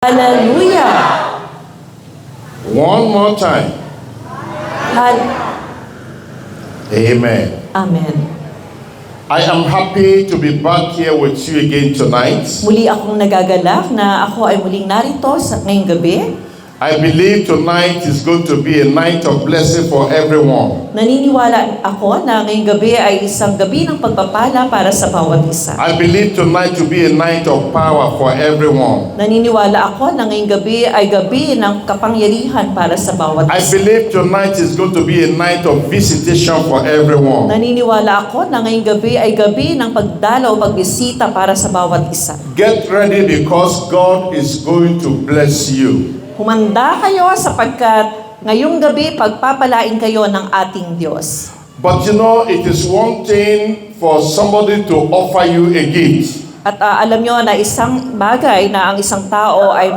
Hallelujah! One more time. Amen. Amen. I am happy to be back here with you again tonight. Muli akong nagagalak na ako ay muling narito sa ngayong gabi. I believe tonight is going to be a night of blessing for everyone. Naniniwala ako na ngayong gabi ay isang gabi ng pagpapala para sa bawat isa. I believe tonight to be a night of power for everyone. Naniniwala ako na ngayong gabi ay gabi ng kapangyarihan para sa bawat I isa. believe tonight is going to be a night of visitation for everyone. Naniniwala ako na ngayong gabi ay gabi ng pagdalaw, pagbisita para sa bawat isa. Get ready because God is going to bless you. Humanda kayo sapagkat ngayong gabi pagpapalain kayo ng ating Diyos. But you know, it is one thing for somebody to offer you a gift. At alam nyo na isang bagay na ang isang tao ay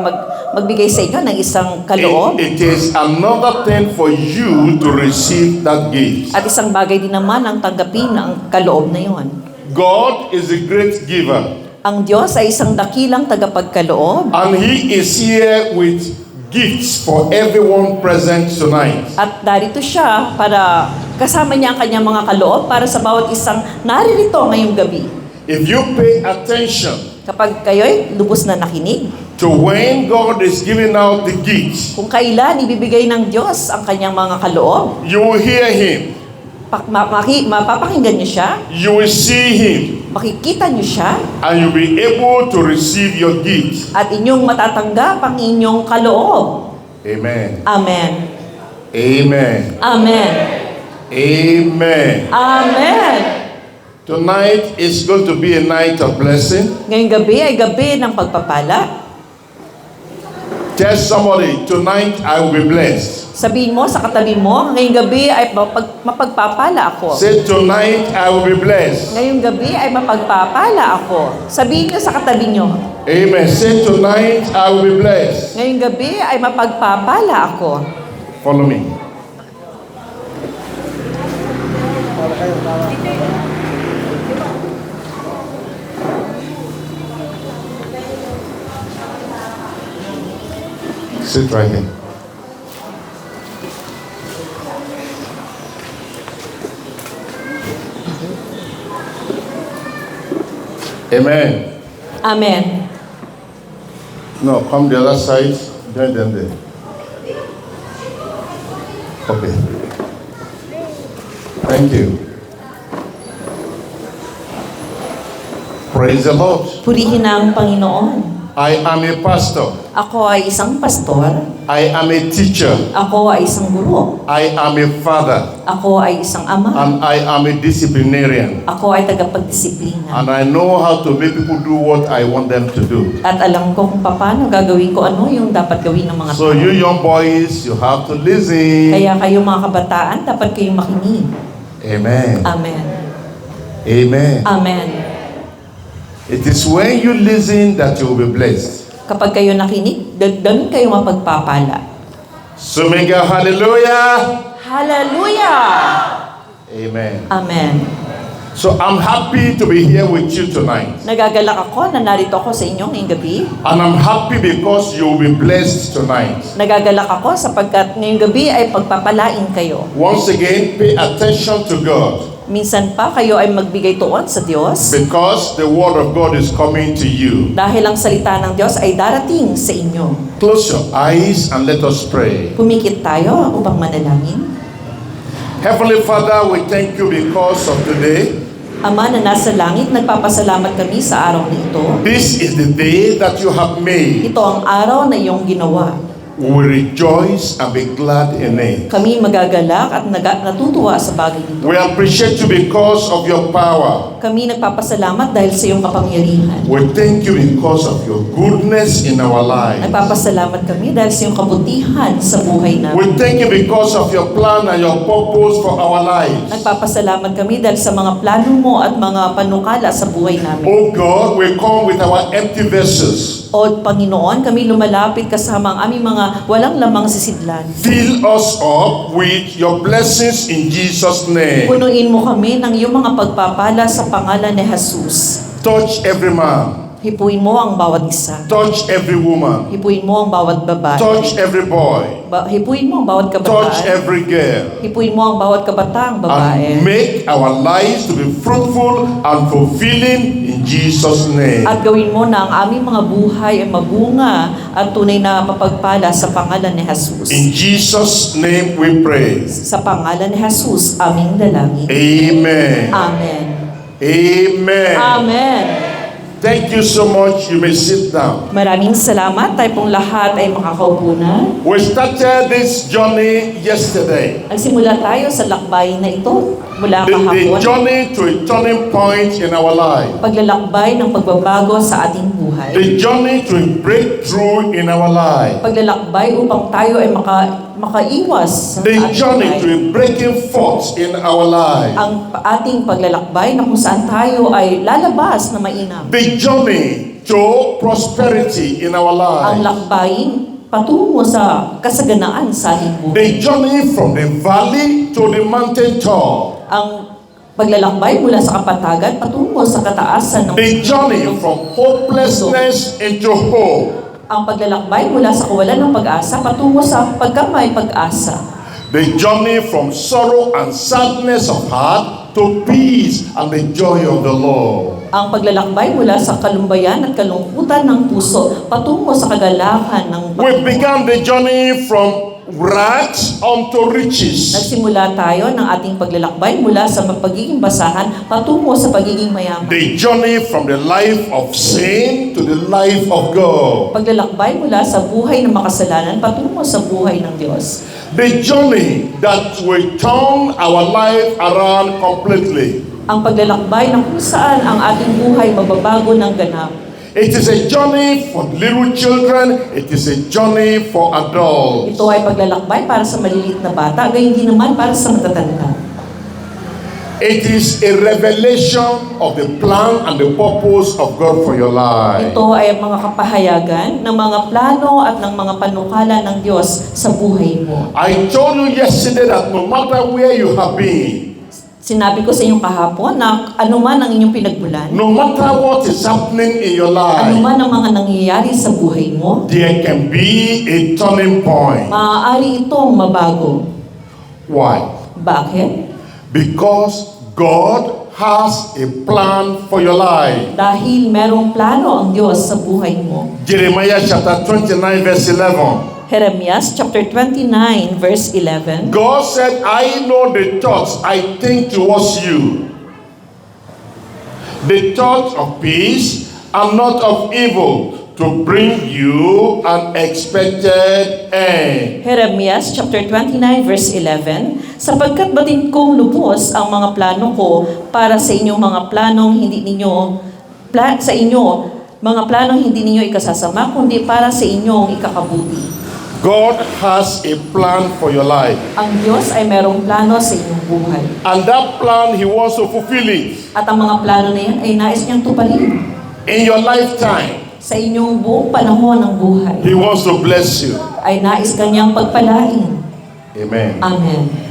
magbigay sa inyo ng isang kaloob. It is another thing for you to receive that gift. At isang bagay din naman ang tanggapin ang kaloob na yon. God is a great giver. Ang Diyos ay isang dakilang tagapagkaloob. And He is here with gifts for everyone present tonight. At darito siya para kasama niya ang kanyang mga kaloob para sa bawat isang naririto ngayong gabi. If you pay attention Kapag kayo'y lubos na nakinig, to when God is giving out the gifts, kung kailan ibibigay ng Diyos ang kanyang mga kaloob, you will hear Him, mapapakinggan niyo siya, you will see Him, makikita niyo siya, and you'll be able to receive your gifts. at inyong matatanggap ang inyong kaloob. Amen. Amen. Amen. Amen. Amen. Amen. Tonight is going to be a night of blessing. Ngayong gabi ay gabi ng pagpapala. Tell somebody, tonight I will be blessed. Sabihin mo sa katabi mo, ngayong gabi ay mapagpapala ako. Say, tonight I will be blessed. Ngayong gabi ay mapagpapala ako. Sabihin niyo sa katabi niyo, Amen. Say, tonight I will be blessed. ngayong gabi ay mapagpapala ako. Follow me. Sit right here. Amen. Amen. No, come the other side. Join them there. Okay. Thank you. Praise the Lord. Purihin ang Panginoon. I am a pastor. Ako ay isang pastor. I am a teacher. Ako ay isang guro. I am a father. Ako ay isang ama. And I am a disciplinarian. Ako ay tagapagdisiplina. And I know how to make people do what I want them to do. At alam ko kung paano gagawin ko ano yung dapat gawin ng mga So tao. you young boys, you have to listen. Kaya kayo mga kabataan, dapat kayong makinig. Amen. Amen. Amen. Amen. It is when you listen that you will be blessed. Kapag kayo nakinig, doon kayo mapagpapala. So make a hallelujah. Hallelujah! Amen. Amen. So I'm happy to be here with you tonight. Nagagalak ako na narito ako sa inyo ngayong gabi. And I'm happy because you will be blessed tonight. Nagagalak ako sapagkat ngayong gabi ay pagpapalain kayo. Once again, pay attention to God. Minsan pa kayo ay magbigay tuon sa Diyos Because the word of God is coming to you. dahil ang salita ng Diyos ay darating sa inyo. Close your eyes and let us pray. Pumikit tayo upang manalangin. Heavenly Father, we thank you because of today. Ama na nasa langit, nagpapasalamat kami sa araw na ito. This is the day that you have made. Ito ang araw na iyong ginawa. We will rejoice and be glad in it. Kami magagalak at natutuwa sa bagay nito. We appreciate you because of your power. Kami nagpapasalamat dahil sa iyong kapangyarihan. We thank you because of your goodness in our lives. Nagpapasalamat kami dahil sa iyong kabutihan sa buhay namin. We thank you because of your plan and your purpose for our lives. Nagpapasalamat kami dahil sa mga plano mo at mga panukala sa buhay namin. Oh God, we come with our empty vessels. O Panginoon, kami lumalapit kasama ang aming mga walang lamang sisidlan. Fill us up with your blessings in Jesus' name. Punuin mo kami ng iyong mga pagpapala sa pangalan ni Jesus. Touch every man. Hipuin mo ang bawat isa. Touch every woman. Hipuin mo ang bawat babae. Touch every boy. Hipuin mo ang bawat Touch kabataan. every girl. Hipuin mo ang bawat kabataang babae. And make our lives to be fruitful and fulfilling in Jesus' name. At gawin mo na ang aming mga buhay ay mabunga at tunay na mapagpala sa pangalan ni Jesus. In Jesus' name we pray. Sa pangalan ni Jesus, aming dalangin. Amen. Amen. Amen. Amen. Thank you so much. You may sit down. Maraming salamat. Tayo pong lahat ay makakaupo na. We started this journey yesterday. Nagsimula tayo sa lakbay na ito mula The kahapon. journey to a turning point in our life. Paglalakbay ng pagbabago sa ating buhay. The journey to a breakthrough in our life. Paglalakbay upang tayo ay makaiwas sa The ating journey to buhay. a breaking forth in our life. Ang ating paglalakbay na kung saan tayo ay lalabas na mainam. The journey to prosperity in our Ang life. lakbayin patungo sa kasaganaan sa ating buhay. The journey from the valley to the mountain top. Ang paglalakbay mula sa kapatagan patungo sa kataasan ng The journey from hopelessness into hope. Ang paglalakbay mula sa kawalan ng pag-asa patungo sa pagkamay pag-asa. The journey from sorrow and sadness of heart to peace and the joy of the Lord. Ang paglalakbay mula sa kalumbayan at kalungkutan ng puso patungo sa kagalakan ng We began the journey from rags unto riches. Nagsimula tayo ng ating paglalakbay mula sa pagiging basahan patungo sa pagiging mayaman. The journey from the life of sin to the life of God. Paglalakbay mula sa buhay ng makasalanan patungo sa buhay ng Diyos. The journey that will turn our life around completely. Ang paglalakbay na kung saan ang ating buhay mababago ng ganap. It is a journey for little children. It is a journey for adults. Ito ay paglalakbay para sa maliliit na bata, gayon din naman para sa matatanda. It is a revelation of the plan and the purpose of God for your life. Ito ay mga kapahayagan ng mga plano at ng mga panukala ng Diyos sa buhay mo. I told you yesterday that no matter where you have been, Sinabi ko sa inyong kahapon na anuman ang inyong pinagmulan, no matter what is happening in your anuman life, ang mga nangyayari sa buhay mo, there can be a turning point. maaari itong mabago. Why? Bakit? Because God has a plan for your life. Dahil merong plano ang Diyos sa buhay mo. Jeremiah chapter 29 verse 11. Jeremias chapter 29 verse 11. God said, I know the thoughts I think towards you. The thoughts of peace and not of evil, to bring you an expected end. Jeremias chapter 29 verse 11, sapagkat batid kong lubos ang mga plano ko para sa inyong mga planong hindi ninyo mga planong hindi ninyo ikasasama kundi para sa inyong ikakabuti. God has a plan for your life. Ang Diyos ay merong plano sa inyong buhay. And that plan, He wants to fulfill it At ang mga plano na yan ay nais niyang tuparin in your lifetime. sa inyong buong panahon ng buhay. He wants to bless you. Ay nais kanyang pagpalain. Amen. Amen.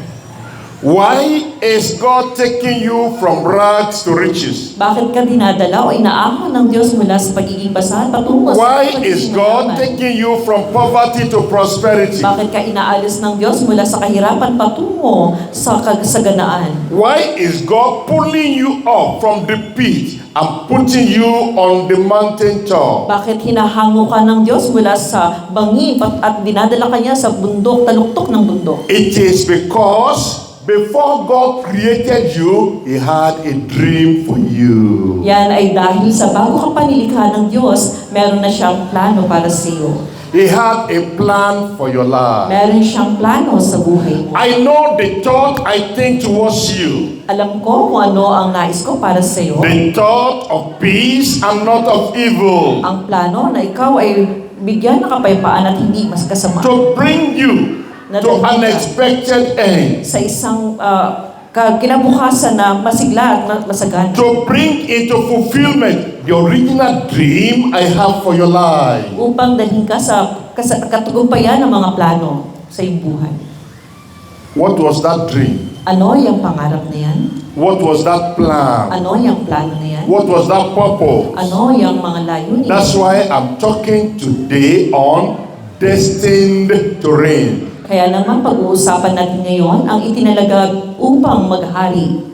Why is God taking you from rags to riches? Bakit ka dinadala o inaahon ng Diyos mula sa pagiging basahan patungo sa Why pagiging is God mayaman? taking you from poverty to prosperity? Bakit ka inaalis ng Diyos mula sa kahirapan patungo sa kasaganaan? Why is God pulling you up from the pit and putting you on the mountain top? Bakit hinahango ka ng Diyos mula sa bangin at dinadala ka niya sa bundok, taluktok ng bundok? It is because before God created you, He had a dream for you. Yan ay dahil sa bago ka panilikha ng Diyos, meron na siyang plano para sa iyo. He had a plan for your life. Meron siyang plano sa buhay mo. I know the thought I think towards you. Alam ko kung ano ang nais ko para sa iyo. The thought of peace and not of evil. Ang plano na ikaw ay bigyan ng kapayapaan at hindi mas kasama. To bring you to unexpected end. Sa isang kinabukasan na masigla at masagana. To bring into fulfillment the original dream I have for your life. Upang dalhin ka sa katugumpayan ng mga plano sa iyong buhay. What was that dream? Ano yung pangarap na yan? What was that plan? Ano yung plano na yan? What was that purpose? Ano yung mga layunin? That's why I'm talking today on destined to reign. Kaya naman pag-uusapan natin ngayon ang itinalaga upang maghari.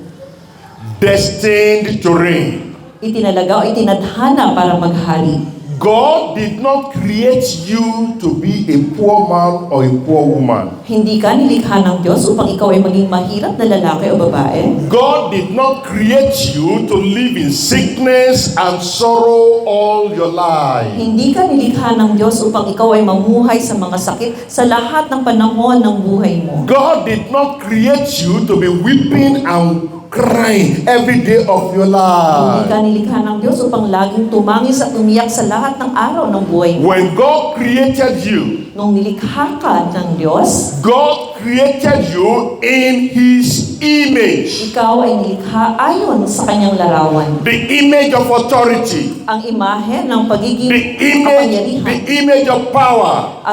Destined to reign. Itinalaga o itinadhana para maghari. God did not create you to be a poor man or a poor woman. Hindi ka nilikha ng Diyos upang ikaw ay maging mahirap na lalaki o babae. God did not create you to live in sickness and sorrow all your life. Hindi ka nilikha ng Diyos upang ikaw ay mamuhay sa mga sakit sa lahat ng panahon ng buhay mo. God did not create you to be weeping and crying every day of your Hindi ka life. nilikha ng Diyos upang laging tumangis at umiyak sa lahat ng araw ng buhay mo. When God created you, Nung nilikha ka ng Diyos, God created you in His image. ikaw ay nilikha ayon sa kanyang larawan. The image of authority, Ang imahe ng pagiging the kapangyarihan. image of power,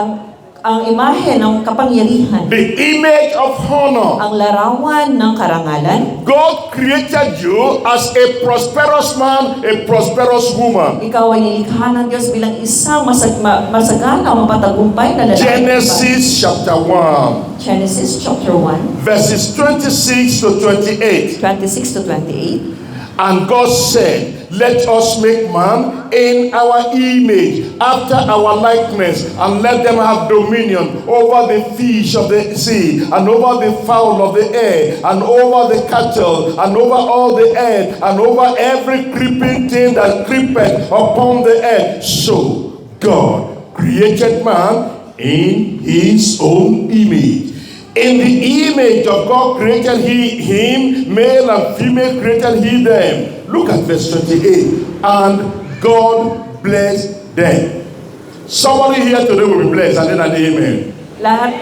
Ang imahe ng kapangyarihan. the image of honor. Ang larawan ng karangalan. God created you as a prosperous man, a prosperous woman. Ikaw ay nilikha ng Diyos bilang isang masagana o mapatagumpay na lalaki. Genesis chapter 1, Genesis chapter 1, verses 26 to 28. 26 to 28. And God said, let us make man in our image, after our likeness, and let them have dominion over the fish of the sea, and over the fowl of the air, and over the cattle, and over all the earth, and over every creeping thing that creepeth upon the earth. So God created man in his own image. In the image of God created he him, male and female created he them. Look at verse 28. And God blessed them. Somebody here today will be blessed, and then an amen. Lahat,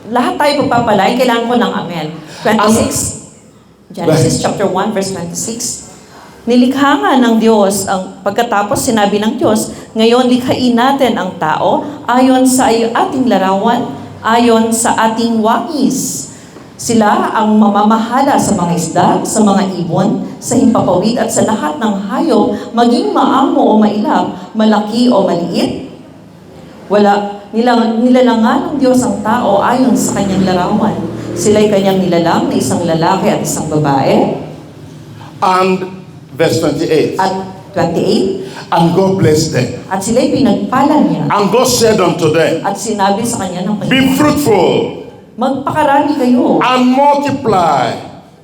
lahat tayo pagpapalay, kailangan ko ng amen. 26, Genesis chapter 1, verse 26. Nilikha nga ng Diyos, pagkatapos sinabi ng Diyos, ngayon likhain natin ang tao ayon sa ating larawan, ayon sa ating wangis. Sila ang mamamahala sa mga isda, sa mga ibon, sa himpapawid at sa lahat ng hayop, maging maamo o mailap, malaki o maliit. Nilalangan ng Diyos ang tao ayon sa kanyang larawan. Sila'y kanyang nilalang na isang lalaki at isang babae. And verse 28. At 28, And God blessed them. at sila'y pinagpala niya. And God said unto them, At sinabi sa kanya ng be Panginoon, fruitful magpakarami kayo, and multiply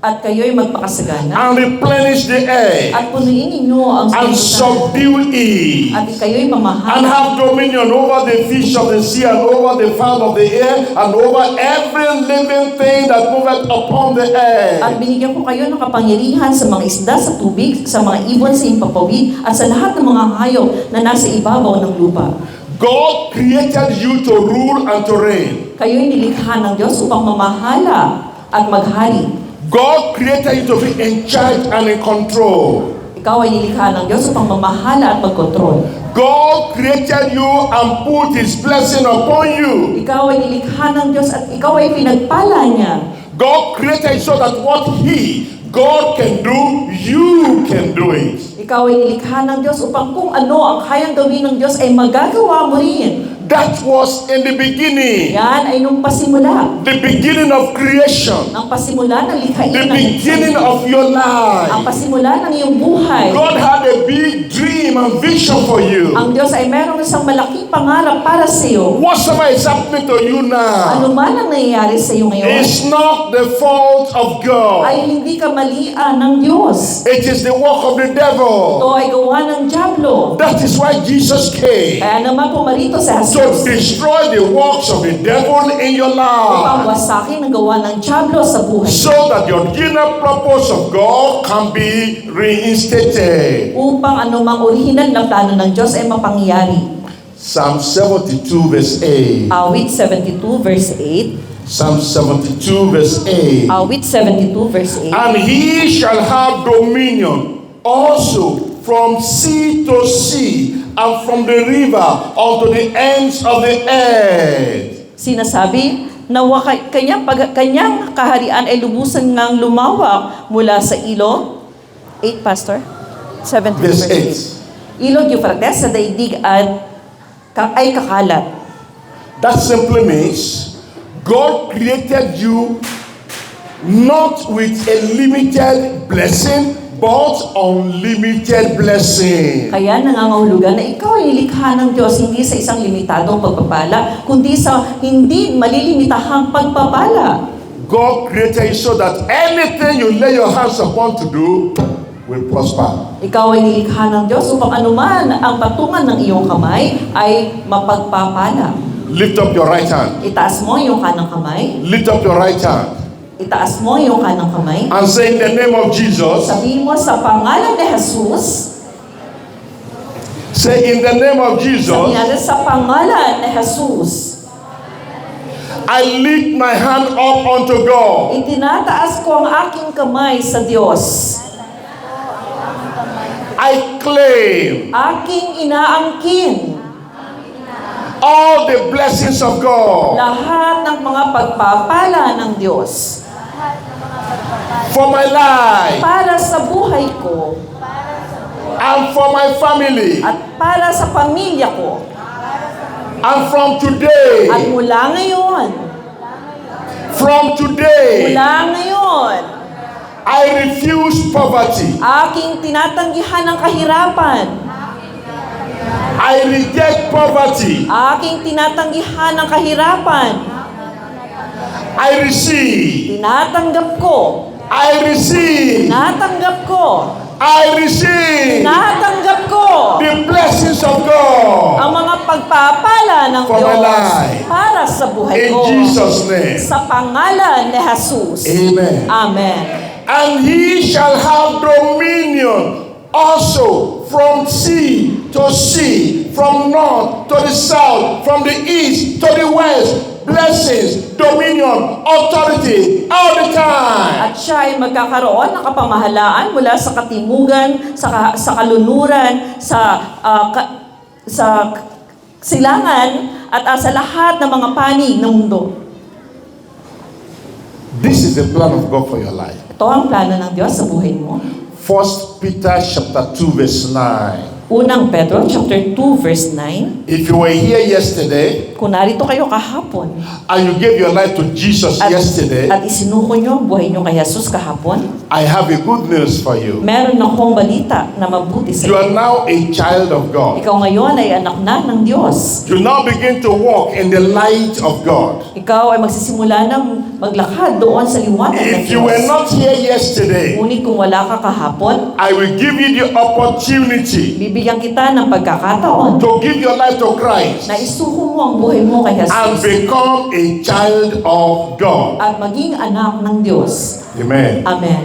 at kayo'y magpakasagana, and replenish the earth at punuin ninyo ang and sanlibutan, subdue it. at kayo'y And mamahala, have dominion over the fish of the sea, and over the fowl of the air, and over every living thing that moveth upon the at earth. binigyan ko kayo ng kapangyarihan sa mga isda sa tubig, sa mga ibon sa impapawid, at sa lahat ng mga hayop na nasa ibabaw ng lupa. God created you to rule and to reign. Kayo'y nilikha ng Diyos upang mamahala at maghari. God created you to be in charge and in control. Ikaw ay nilikha ng Diyos upang mamahala at magkontrol. God created you and put His blessing upon you. Ikaw ay nilikha ng Diyos at ikaw ay pinagpala niya. God created you so that what God can do, you can do it. Ikaw ay nilikha ng Diyos upang kung ano ang kayang gawin ng Diyos ay magagawa mo rin. That was in the beginning. Yan ay nung pasimula. The beginning of creation. Ang pasimula ng likhain The ng beginning of your ang life. pasimula ng iyong buhay. God had a big dream and vision for you. Ang Diyos ay merong isang malaking pangarap para sa iyo. Whatever is happening to you Ano now man ang nangyayari sa iyo ngayon, is not the fault of God. ay hindi ka malian ng Diyos. It is the work of the devil. Ito ay gawa ng dyablo. That is why Jesus came Kaya naman pumarito sa to Jesus destroy the works of the devil in your upang life, wasakin ang gawa ng dyablo sa buhay. so that the original purpose of God can be reinstated. Upang anumang orihinal na plano ng Diyos ay mapangyari. Psalm 72 verse 8. Awit 72 verse 8. Psalm 72 verse 8. Awit 72 verse 8. And he shall have dominion also from sea to sea, and from the river unto the ends of the earth. Sinasabi, Nawa kanyang kaharian ay lubusan ngang lumawak mula sa ilog. 8, Pastor? 17 Verse verse 8. Ilog Euphrates sa daigdig at ay kakalat. That simply means God created you not with a limited blessing, but unlimited blessing. Kaya nangangahulugan na ikaw ay nilikha ng Diyos hindi sa isang limitadong pagpapala, kundi sa hindi malilimitahang pagpapala. God created you so that anything you lay your hands upon to do will prosper. Ikaw ay nilikha ng Diyos upang anuman ang patungan ng iyong kamay ay mapagpapala. Lift up your right hand. Itaas mo iyong kanang kamay. Lift up your right hand. Itaas mo iyong kanang kamay. And say in the name of Jesus. Sabihin mo sa pangalan ni Jesus. Say in the name of Jesus. Sabihin natin sa pangalan ni Jesus. I lift my hand up unto God. Itinataas ko ang aking kamay sa Diyos. I claim Aking inaangkin all the blessings of God lahat ng mga pagpapala ng Diyos for my life para sa buhay ko and for my family. at para sa pamilya ko. And from today, At mula ngayon, mula ngayon, I refuse poverty. aking tinatanggihan ang kahirapan. I reject poverty. Aking tinatanggihan ang kahirapan. I receive. Tinatanggap ko. I receive. Tinatanggap ko. I receive Tinatanggap ko the blessings of God ang mga pagpapala ng For my Diyos life. para sa buhay in ko. Jesus' name. Sa pangalan ni Jesus. Amen. Amen. And he shall have dominion also from sea to sea, from north to the south, from the east to the west. Blessings, dominion, authority, all the time. At siya ay magkakaroon ng kapamahalaan mula sa katimugan, sa kalunuran, sa silangan, at sa lahat ng mga panig ng mundo. This is the plan of God for your life. Ito ang plano ng Diyos sa buhay mo. 1 Peter chapter 2 verse 9. Unang Pedro, chapter 2, verse 9. If you were here yesterday Kung narito kayo kahapon, and you gave your life to Jesus yesterday, at isinuko nyo ang buhay nyo kay Jesus kahapon, I have a good news for you. meron akong balita na mabuti sa You iyo. are now a child of God. Ikaw ngayon ay anak na ng Diyos. You now begin to walk in the light of God. Ikaw ay magsisimula ng maglakad doon sa liwanag ng If you were Diyos. not here yesterday, Ngunit kung wala ka kahapon, I will give you the opportunity bibigyan kita ng pagkakataon to give your life to Christ na isuko mo ang buhay mo kay and Jesus become a child of God. at maging anak ng Diyos. Amen. Amen.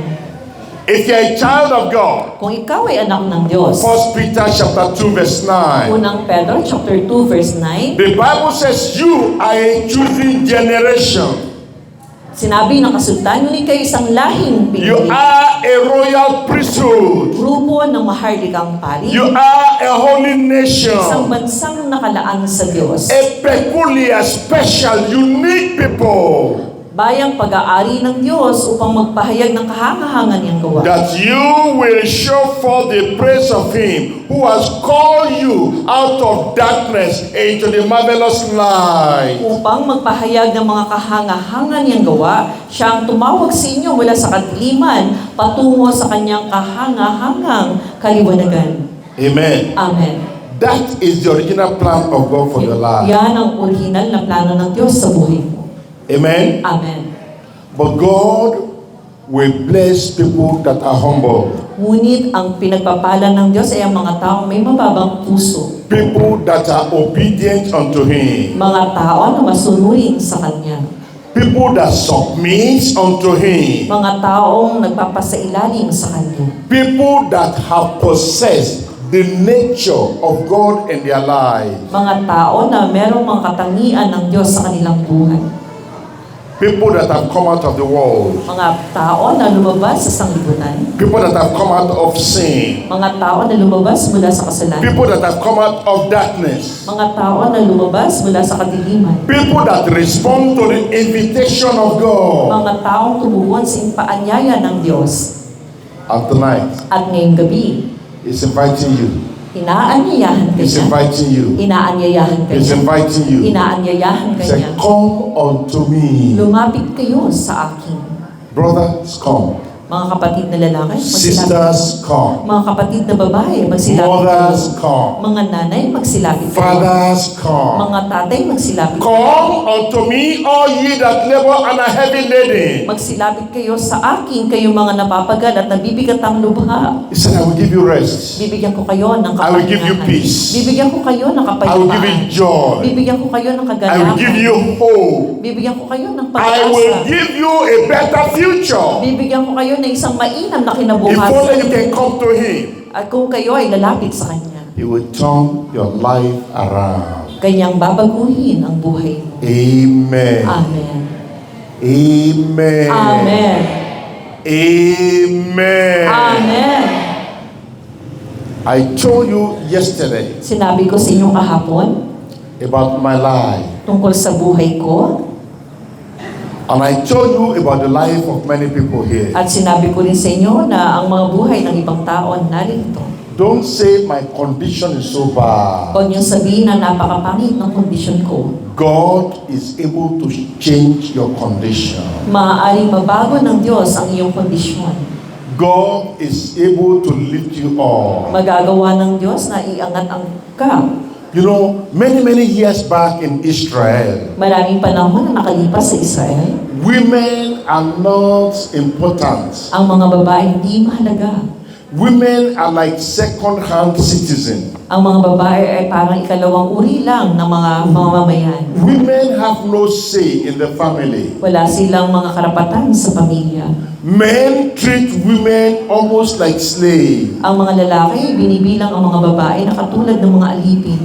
If you're a child of God, Kung ikaw ay anak ng Diyos, 1 Peter chapter 2 verse 9. Unang Pedro, chapter 2, verse 9, The Bible says you are a choosing generation. sinabi ng kasultan, ngunit kayo isang lahing You pinili, are a royal priesthood. grupo ng maharlikang pari, You are a holy isang nation. bansang nakalaan sa Diyos, A peculiar, special, unique people. bayang pag-aari ng Diyos upang magpahayag ng kahangahangan niyang gawa. That you will show forth the praise of Him who has called you out of darkness into the marvelous light. Upang magpahayag ng mga kahangahangan niyang gawa, siya ang tumawag sa inyo mula sa kadiliman patungo sa kanyang kahangahangang kaliwanagan. Amen. Amen. That is the original plan of God for your life. Yan ang original na plano ng Diyos sa buhay mo. Amen. Amen. But God will bless people that are humble. Ngunit ang pinagpapala ng Diyos ay ang mga taong may mababang puso. People that are obedient unto Him. Mga tao na masunurin sa Kanya. People that submit unto Him. Mga taong nagpapasailalim sa Kanya. People that have possessed the nature of God in their lives. Mga tao na merong mga katangian ng Diyos sa kanilang buhay. People that have come out of the world. Mga tao na lumabas sa sanglibutan. People that have come out of sin. Mga tao na lumabas mula sa kasalanan. People that have come out of darkness. Mga tao na lumabas mula sa kadiliman. People that respond to the invitation of God. Mga taong tumugon sa paanyaya ng Diyos. And tonight, At ngayong gabi, He's inviting you. inaanyayahan ka He's niya. inviting you. Inaanyayahan ka He's niya. inviting you. Inaanyayahan ka He niya. said, come unto me. Lumapit kayo sa akin. Brothers, come. Mga kapatid na lalaki, magsilapit. Sisters, come. Mga kapatid na babae, magsilapit Mothers, kayo. come. Mga nanay, magsilapit kayo. Fathers, come. Mga tatay, magsilapit kayo. Come unto me, all ye that labor and are heavy laden. Magsilapit kayo sa akin, kayo mga napapagad at nabibigat ang lubha. He said, I will give you rest. Bibigyan ko kayo ng I will give you kapahingahan. peace. Bibigyan ko kayo ng I will give you kapayapaan. joy. Bibigyan ko kayo ng I will kagalakan. give you hope. Bibigyan ko kayo ng I will pag-asa. give you a better future. Bibigyan ko kayo ng isang mainam na If kinabukasan. only you can come to Him, At kung kayo ay lalapit sa Kanya, He will turn your life around. Kanyang babaguhin ang buhay mo. Amen. Amen. Amen. Amen. Amen. Amen. I told you yesterday Sinabi ko sa inyo kahapon about my life. tungkol sa buhay ko. And I told you about the life of many people here. At sinabi ko rin sa inyo na ang mga buhay ng ibang tao narito. Don't say my condition is so bad. Huwag niyong sabihin na napakapangit ng kondisyon ko. God is able to change your condition. Maaaring mabago ng Diyos ang iyong kondisyon. God is able to lift you up. Magagawa ng Diyos na iangat ang ka. You know, many years back in Israel, Maraming panahon na nakalipas sa Israel, women are not important. ang mga babae hindi mahalaga. Women are like second-hand citizens. Ang mga babae ay parang ikalawang uri lang ng mga mamamayan. Women have no say in the family. Wala silang mga karapatan sa pamilya. Men treat women almost like slaves. Ang mga lalaki, binibilang ang mga babae na katulad ng mga alipin.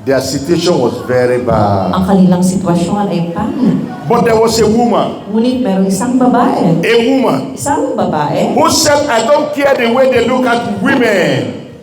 Their situation was very bad. Ang kanilang sitwasyon ay pangit. But there was a woman, Ngunit merong isang babae, isang babae, who said, I don't care the way they look at women.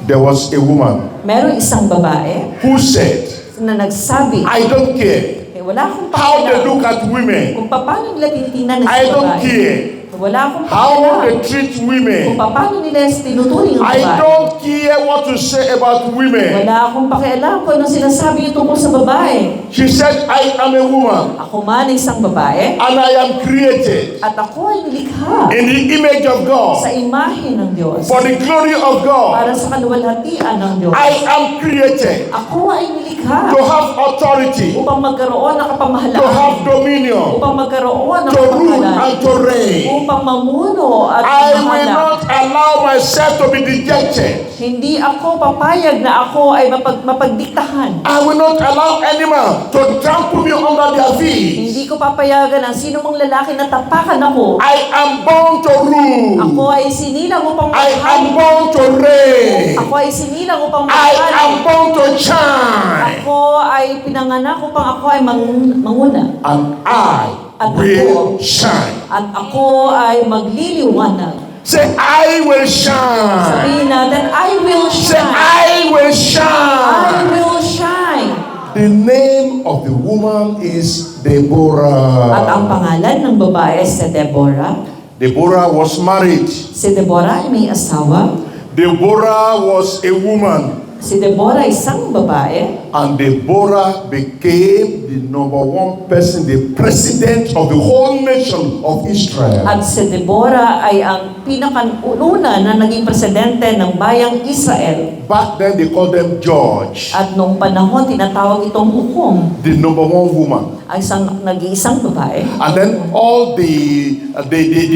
There was a woman merong isang babae who said, na nagsabi, I don't care wala akong how they pakialam look at women. kung paano nila tinitingnan ng I isang don't babae. care Wala akong how pakialam they treat kung women. paano nila tinuturing ang I babae. don't care what to say about women. Wala akong pakialam kung anong sinasabi niyo tungkol sa babae. She said, I am a woman Ako man ay isang babae and I am created at ako ay nilikha in the image of God sa imahe ng Diyos for the glory of God. para sa kaluwalhatian ng Diyos. I am created Ako ay nilikha to have authority, upang magkaroon ng to kapamahalaan, have dominion, upang magkaroon ng to rule kapamahalaan, and to reign. upang mamuno at I will mahala. not allow myself to be dejected. Hindi ako papayag na ako ay mapagdiktahan. I will not allow any man to trample me under their feet. Hindi ko papayagan ang sino mang lalaki na tapakan ako. I am born to rule. Ako ay sinilang upang I am maghari. born to reign. Ako ay sinilang upang I maghari. am born to shine. Ako ay pinanganak upang ako ay manguna. And I will shine. At ako ay magliliwanag. Say, I will shine. Sabihin natin, I will Say, shine. I will I shine. will shine. The name of the woman is Deborah. At ang pangalan ng babae si Deborah. Deborah was married. Si Deborah ay may asawa. Deborah was a woman. Si Deborah ay isang babae. And Deborah became the number one person, the president of the whole nation of Israel. At si Deborah ay ang pinakauna na naging presidente ng bayang Israel. Back then they called them George, At noong panahon, tinatawag itong hukom the number one woman. ay nag-iisang babae. And then all the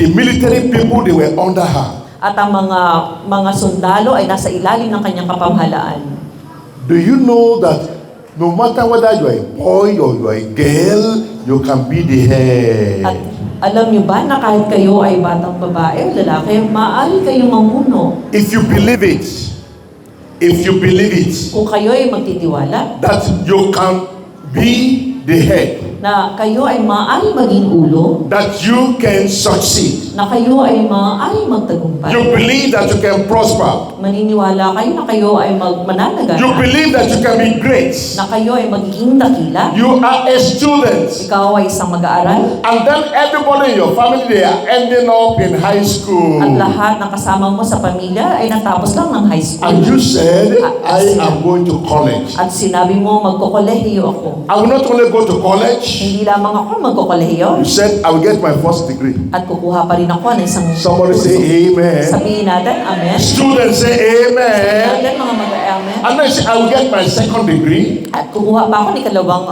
military people, they were under her. At ang mga sundalo ay nasa ilalim ng kanyang kapamahalaan. Do you know that no matter whether you are a boy or you are a girl, you can be the At head? alam niyo ba na kahit kayo ay batang babae o lalaki, maaari kayong mamuno If you believe it, kung kung kayo ay magtitiwala that you can be the head, na kayo ay maaari maging ulo, that you can succeed. na kayo ay maaari magtagumpay. You believe that you can prosper. Maniniwala kayo na kayo ay mananaga, You believe that you can be great. na kayo ay magiging dakila. You are a student. Ikaw ay isang mag-aaral, And then everybody in your family, they are ending up in high school. at lahat ng kasama mo sa pamilya ay natapos lang ng high school. And you said, I am going to college. At sinabi mo, magkokolehiyo ako. I will not only go to college, Hindi lamang ako magkokolehiyo, you said, I will get my first degree. at kukuha pa rin ako ng isang Somebody say amen. Sabihin natin, amen. Students say Sabihin amen. natin, mga mag-amen. And then say, I will get my second degree. At kukuha pa ako ng ikalawang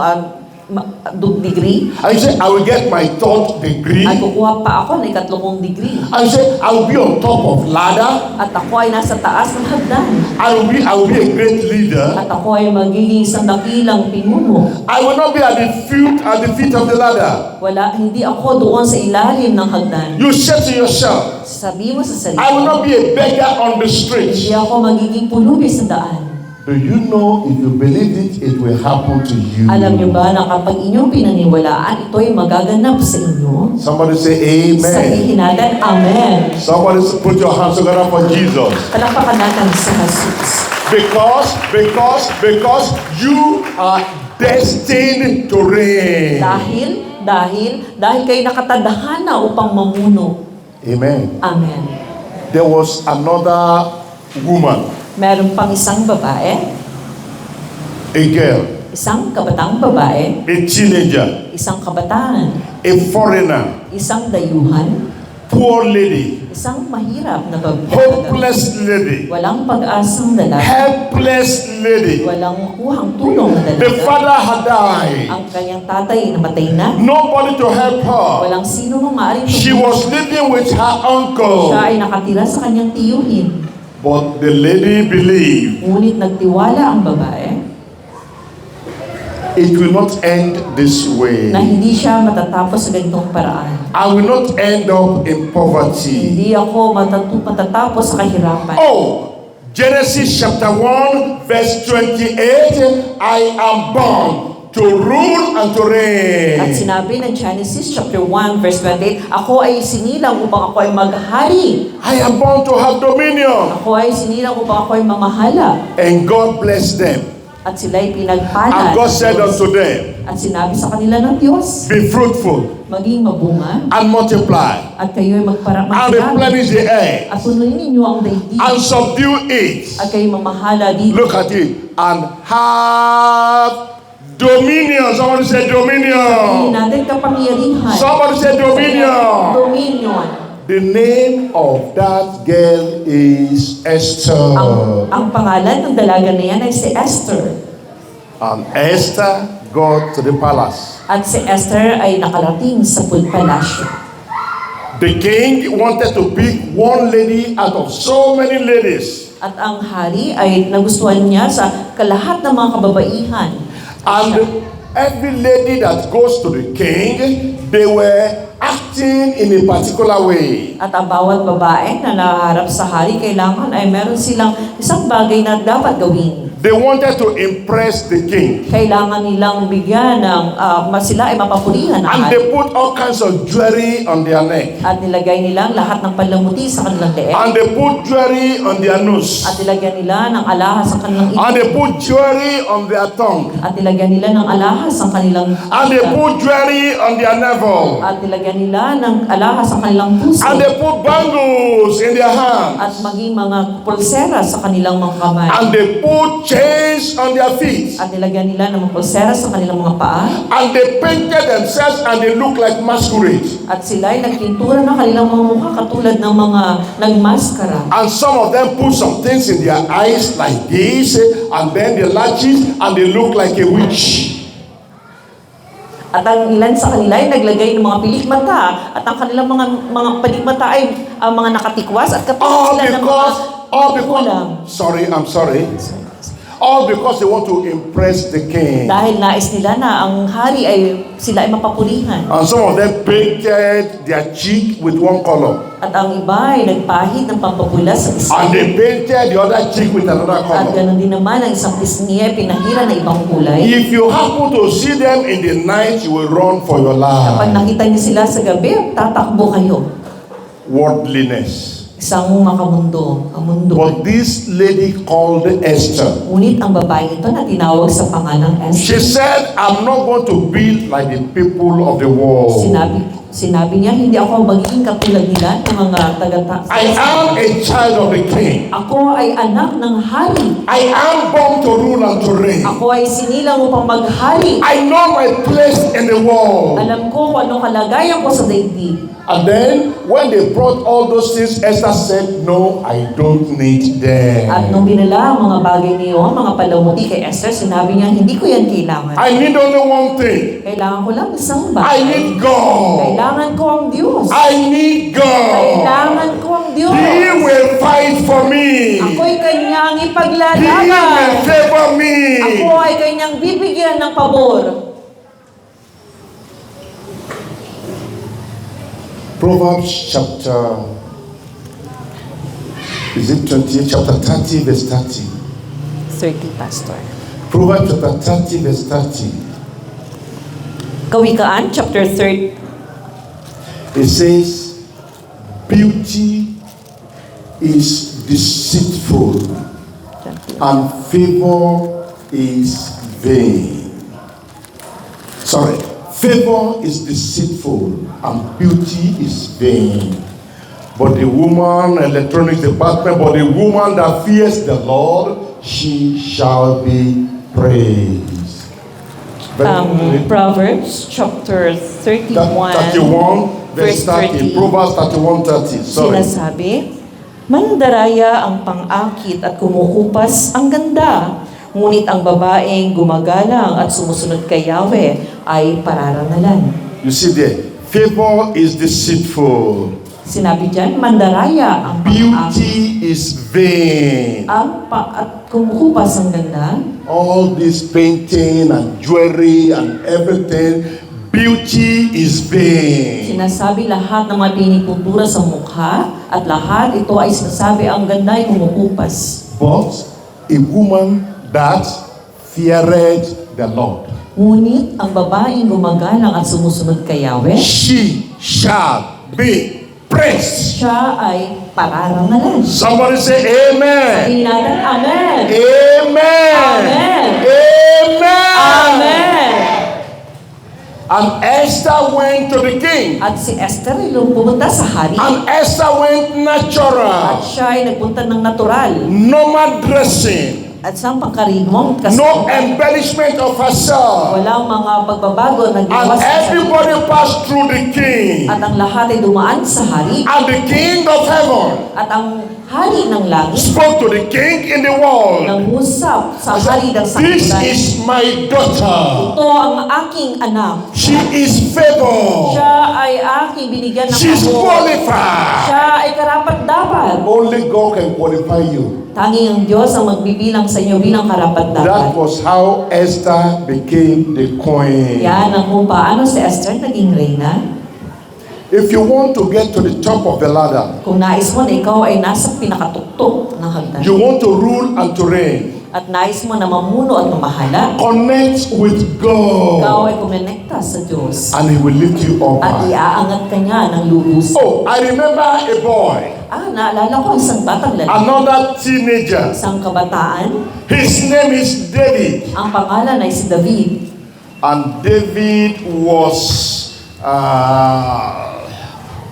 degree. And you say, I will get my third degree. At kukuha pa ako ng ikatlong degree. And you say, I will be on top of ladder. At ako ay nasa taas ng hagdan. I will be a great leader. At ako ay magiging isang dakilang pinuno. I will not be at the feet of the ladder. Hindi ako doon sa ilalim ng hagdan. You said to yourself, Sabi mo sa sarili, I will not be a beggar on the street. hindi ako magiging pulubi sa daan. Do you know if you believe it, it will happen to you? Alam niyo ba na kapag inyong pinaniwalaan, ito ay magaganap sa inyo? Somebody say amen. Sabihin natin, amen. Somebody put your hands together for Jesus. Palakpakan natin sa Jesus. Because you are destined to reign. Dahil kayo nakatadhana upang mamuno. Amen. Amen. There was another woman, Meron pang isang babae, a girl, isang kabatang babae, a teenager, isang kabataan, a foreigner, isang dayuhan, poor lady, isang mahirap na babae, hopeless lady, walang pag-asang dalaga, helpless lady. walang kuhang tulong na The dalaga. father had died. Ang kanyang tatay namatay na, Nobody to help her. walang sino mang maaaring She was living with her uncle. Siya ay nakatira sa kanyang tiyuhin. But the lady believed Ngunit nagtiwala ang babae it will not end this way. na hindi siya matatapos sa ganitong paraan. I will not end up in poverty. Hindi ako matatapos sa kahirapan. Oh, Genesis chapter 1 verse 28, I am born to rule and to At reign. sinabi ng Genesis chapter 1 verse 28, ako ay sinilang upang ako ay maghari. I am born to have dominion. Ako ay sinilang upang ako ay mamahala. And God blessed them. At sila ay And pinagpala. God said unto them, At sinabi sa kanila ng Diyos, be fruitful maging mabunga and multiply at kayo ay and magparami replenish the earth at punuin ninyo ang daigdig and subdue it. at kayo mamahala dito. Look at it. And have dominion. Somebody say Sabihin dominion. natin kapangyarihan. Somebody say dominion. Dominion. The name of that girl is Esther. Ang pangalan ng dalaga na yan ay si Esther. And Esther got to the palace. At si Esther ay nakarating sa palasyo. The king wanted to pick one lady out of so many ladies. At ang hari ay nagustuhan niya sa kalahat ng mga kababaihan. And every lady that goes to the king, they were acting in a particular way. At ang bawat babae na naharap sa hari, kailangan ay meron silang isang bagay na dapat gawin. They wanted to impress the king. Kailangan nilang bigyan ng, sila ay mapapurihan ng And hari. they put all kinds of jewelry on their neck. At nilagay nila lahat ng panlamuti sa kanilang leeg. And they put jewelry on their nose. At nilagyan nila ng alahas sa kanilang And they ibig. put jewelry on their tongue. At nilagyan nila ng alahas sa kanilang And they put jewelry on their navel. At nilagyan nila ng alahas sa kanilang puso. And they put bangles in their hands. At maging mga pulsera sa kanilang mga kamay. And they put chains on their feet. At nilagyan nila ng mga pulsera sa kanilang mga paa. And they painted themselves and they look like masquerade. At sila ay nagpintura ng kanilang mga mukha katulad ng mga nagmaskara. And some of them put some things in their eyes like this, and then the lashes, and they look like a witch. At ang ilan sa kanila ay naglagay ng mga pilik mata. At ang kanilang mga pilik mata ay mga nakatikwas at katulad sila ng mga kulang. Sorry, I'm sorry. All because they want to impress the king. Dahil nais nila na ang hari ay sila ay mapapulihan. And some of them painted their cheek with one color. At ang iba ay nagpahid ng pampapula sa And pisngi. they painted the other cheek with another At color. ganoon din naman ang isang pisngi ay pinahira na ibang kulay. If you happen to see them in the night, you will run for your Kapag life. nakita niyo sila sa gabi, tatakbo kayo. Worldliness. Isang makamundo, ang mundo. But this lady called Esther. Ngunit ang babae ito na tinawag sa pangalang She Esther. said, I'm not going to be like the people of the world. Sinabi niya, hindi ako magiging katulad nila ng mga I am a child of the king. Ako ay anak ng hari. I am born to rule and to reign. Ako ay sinilang upang maghari. I know my place in the world. Alam ko kung anong kalagayan ko sa daigdig. And then, when they brought all those things, Esther said, no, I don't need At them. nung binala ang mga bagay niyo, ang mga palamuti kay Esther, sinabi niya, hindi ko yan kailangan. I need only one thing. Kailangan ko lang isang I bagay. need God. Kailangan ko ang Diyos. I need God. Kailangan ko ang Diyos. He will fight for me. Ako'y kanyang He will ipaglalaban. favor me. Ako ay kanyang bibigyan ng pabor. Proverbs chapter, is it 28? Chapter 30, verse 30. 30, Pastor. Proverbs chapter 30, verse 30. Kawikaan, chapter 30. It says, beauty is deceitful and favor is vain. Sorry, favor is deceitful and beauty is vain. But the woman, electronics department, but the woman that fears the Lord, she shall be praised. Proverbs, chapter 31, 31, verse 30. Proverbs 31:30. Sorry. Sinasabi, mandaraya ang pang-akit at kumukupas ang ganda, ngunit ang babaeng gumagalang at sumusunod kay Yahweh ay pararangalan. You see there, favor is deceitful. Sinabi dyan, mandaraya ang pang-akit Beauty is vain. at kumukupas ang ganda. All this painting and jewelry and everything, beauty is vain. Sinasabi lahat ng mga pinipintura sa mukha at lahat ito ay sinasabi ang ganda ay kumukupas. But a woman that feared the Lord, Ngunit ang babaeng gumagalang at sumusunod kay Yahweh, she shall be praised. siya ay pararangalan. Somebody say amen. Sabihin natin, Amen! Amen. Amen. Amen. Amen! And Esther went to the king. At si Esther ay pumunta sa hari. And Esther went At natural. siya ay nagpunta ng natural. Normal dressing. At sa pangkaraniwang No kasuotan. embellishment of herself. Walang mga pagbabago na And ginawa sa sarili. everybody passed through the king. At ang lahat ay dumaan sa hari. And the king of heaven At ang hari ng langit spoke to the king in the world. nangusap sa hari ng This sanglibutan. is my daughter. Ito ang aking anak. She is favored. Siya ay aking binigyan ng She's pabor. qualified. Siya ay karapat-dapat. Only God can qualify you. Tanging ang Diyos ang magbibilang sa inyo bilang That karapat-dapat. was how Esther became the queen. Yan ang kung paano si Esther naging reyna. If you want to get to the top of the ladder, Kung nais mo na ikaw ay nasa pinakatuktok ng hagdan. you want to rule and to reign, At nais mo na mamuno at mamahala. connect with Ikaw God ay kumonekta sa Diyos. and He will lift you up At high. iaangat ka niya ng lubos. Oh, I remember a boy, Naalala ko isang batang lalaki. another teenager. Isang kabataan. His name is David. Ang pangalan ay si David. And David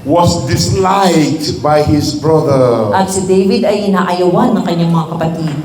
was disliked by his brother. At si David ay inaayawan ng kanyang mga kapatid.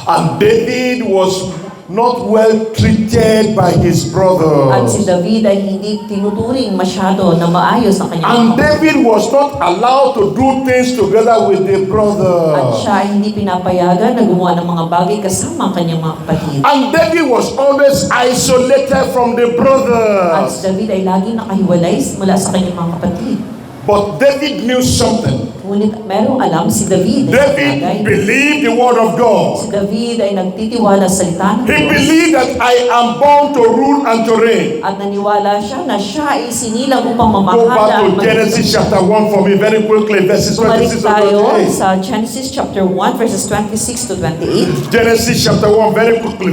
And David was not well treated by his brother. At si David ay hindi tinuturing masyado na maayos ng kanyang And mga kapatid. David was not allowed to do things together with the At brother. siya ay hindi pinapayagan na gumawa ng mga bagay kasama ang kanyang mga kapatid. And David was always isolated from the At si brothers. David ay laging nakahiwalay mula sa kanyang mga kapatid. But David knew something. Ngunit merong alam si David. David believed the word of God. Si David ay nagtitiwala sa salita ng He Diyos. believed that I am born to rule and to reign. At naniwala siya na siya ay sinilang upang Go mamahala. back to Genesis chapter 1 for me very quickly, verses Bumalik 26 to tayo 28. sa Genesis chapter 1 verses 26 to 28. Genesis chapter 1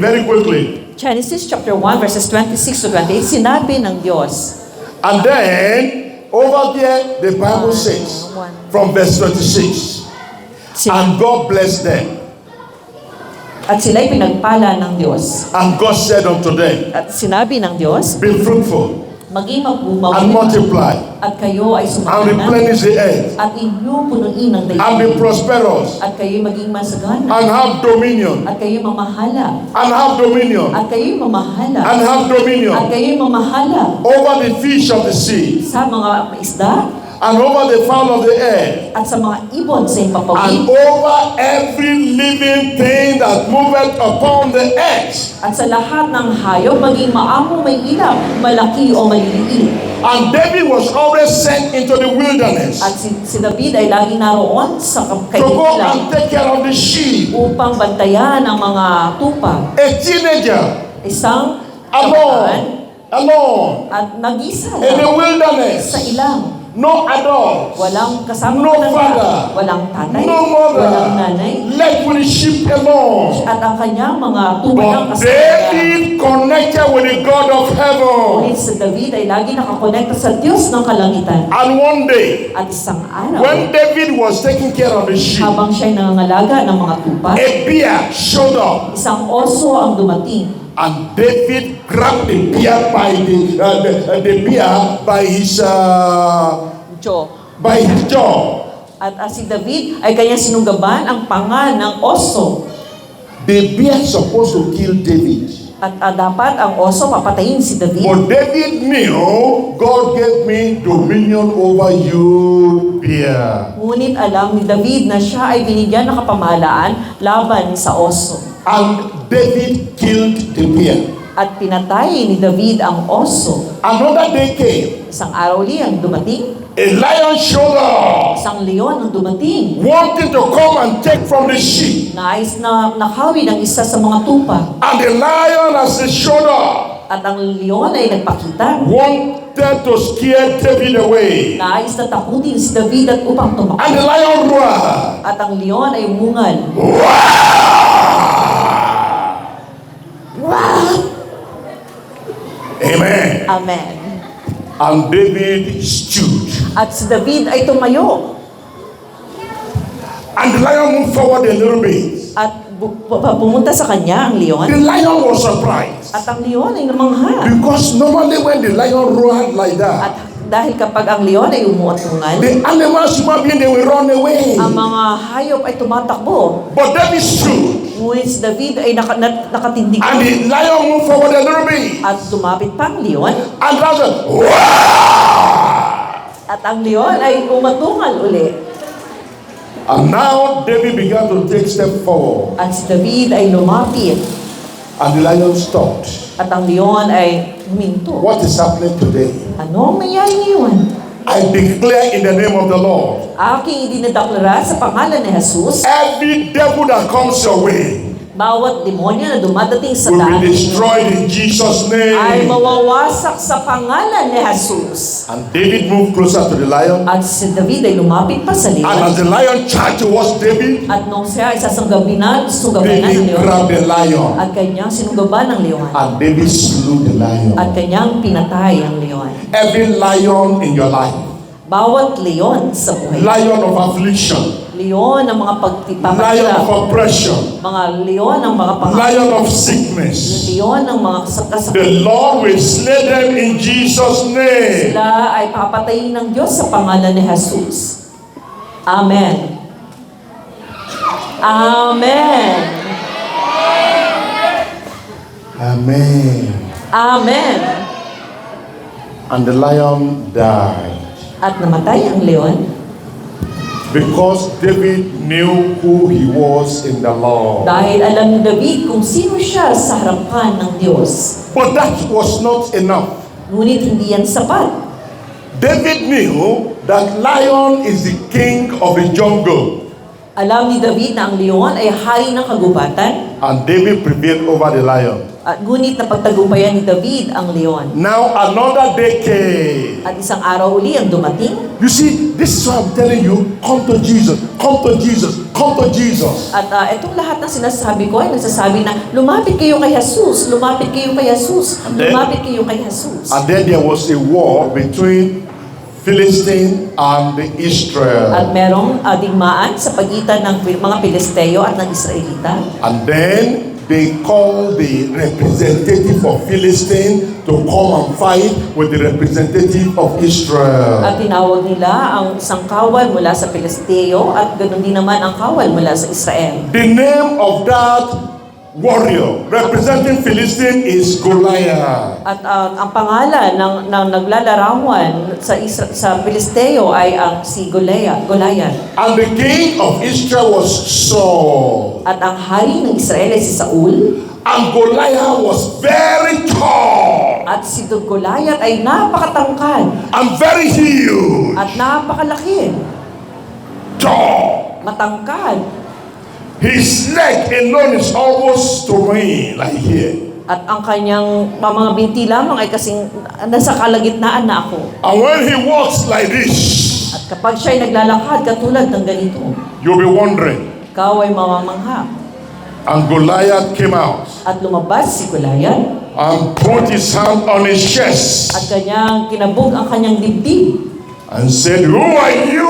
very quickly. Genesis chapter 1 verses 26 to 28. Sinabi ng Diyos. And then, over there, the Bible says, from verse 26, and God blessed them. At sila'y pinagpala ng Diyos. And God said unto them, At sinabi ng Diyos, be fruitful, maging and magbumaw multiply, at kayo ay and sumakanan replenish the earth, at inyong punuin ng and be daigdig prosperous, at kayo maging masagana and have dominion, at kayo mamahala and have dominion, at kayo mamahala and have at dominion kayo mamahala over the fish of the sea, sa mga isda and over the fowl of the air, at sa mga ibon sa and impapawid over every living thing that moveth upon the earth. at sa lahat ng hayop maging maamo may ilaw, malaki o maliliit. And David was always sent into the wilderness At si David ay laging naroon sa to go kaibigan and take care of the sheep. upang bantayan ang mga tupa. A teenager, Isang kabataan alone, at nag-isa in the lang wilderness, sa ilang. no adults, Walang kasama No ng father. walang tatay, no mother, walang nanay, left with the sheep alone. at ang kanyang mga tuba lang But kasama. David connected with the God of heaven. Ngunit si David ay lagi nakakonekta sa Diyos ng kalangitan. And one day, At isang araw, when David was taking care of the sheep, habang siya'y nangangalaga ng mga tupa, a bear showed up. isang oso ang dumating. And David grabbed the bear by his Jo. jaw. At si David ay kanyang sinunggaban ang panga ng oso. The bear supposed to kill David. At dapat ang oso papatayin si David. But David knew God gave me dominion over you, bear. Ngunit alam ni David na siya ay binigyan ng kapamahalaan laban sa oso. And David killed the bear. At pinatay ni David ang oso. Another day came. Isang araw ang dumating. A lion showed up, Isang leon ang dumating. wanting to come and take from the sheep. Nais na nakawin ang isa sa mga tupa. And the lion, as he showed up, At ang leon ay nagpakita. wanted to scare David away. Nais na takutin si David at upang And tumakbo. the lion roared. At ang leon ay umungal. Amen. Amen. And David stood. At si David ay tumayo. And the lion moved forward a little bit. At pumunta sa kanya ang leon. The lion was surprised. At ang leon ay namangha. Because normally when the lion roared like that, At dahil kapag ang leon ay umuat-ungal, the animals, human being, they will run away. ang mga hayop ay tumatakbo. But David stood. Ngunit si David ay nakatindig. And the lion moved forward a little bit. At lumapit pa ang leon. And that's it. At ang leon ay umatungal uli. And now David began to take step forward. At si David ay lumapit. And the lion stopped. At ang leon ay huminto. What is happening today? Ano ang nangyari ngayon? I declare in the name of the Lord, Aking idinadaklara sa pangalan ni Jesus, every devil that comes your way bawat demonyo na dumadating sa will daan be destroyed in Jesus' ay name. mawawasak sa pangalan ni Jesus. And David moved closer to the lion. At si David ay lumapit pa sa And leon. as the lion charged towards David, At nung siya ay sasanggabinan ng David leon, grabbed the lion. at kanyang sinunggaban ng leon. And David slew the lion. At kanyang pinatay ang leon. Every lion in your life, Bawat leon sa buhay. lion of affliction, Leon ng mga lion pagpapahirap. of oppression, Mga leon ng mga lion of sickness, leon ng mga sakasakit. the Lord will slay them in Jesus' name. Sila ay papatayin ng Diyos sa pangalan ni Jesus. Amen. Amen. Amen. Amen. And the lion died. At namatay ang leon Because David knew who he was in the Lord. dahil alam ni David kung sino siya sa harapan ng Diyos. But that was not enough. Ngunit hindi yan sapat. David knew that lion is the king of the jungle, Alam ni David na ang leon ay hari ng kagubatan, and David prevailed over the lion. at ngunit napagtagumpayan ni David ang leon. Now another day came. At isang araw uli ang dumating. You see, this is why I'm telling you, come to Jesus, come to Jesus, come to Jesus. At itong lahat ng sinasabi ko ay nagsasabi na lumapit kayo kay Jesus, lumapit kayo kay Jesus, And then- lumapit kayo kay Jesus. And then there was a war between Philistine and At Israel. merong digmaan sa pagitan ng mga Pilisteo at ng Israelita. And then they called the representative of Philistine to come and fight with the representative of Israel. At tinawag nila ang isang kawal mula sa Pilisteo at ganoon din naman ang kawal mula sa Israel. The name of that warrior representing Philistine is Goliath. At ang pangalan ng naglalarawan sa Pilisteo ay ang si Goliath. And the king of Israel was Saul. At ang hari ng Israel ay si Saul. And Goliath was very tall At si Goliath ay napakatangkad and very huge. at napakalaki. Tall. Matangkad. His leg alone is almost to me, like here. At ang kanyang mga binti lamang ay kasing nasa kalagitnaan na ako. And when he walks like this, At kapag siya ay naglalakad katulad ng ganito, you'll be wondering. ikaw ay mamamangha. And Goliath came out At lumabas si Goliath and put his hand on his chest at kanyang kinabog ang kanyang dibdib. and said, "Who are you,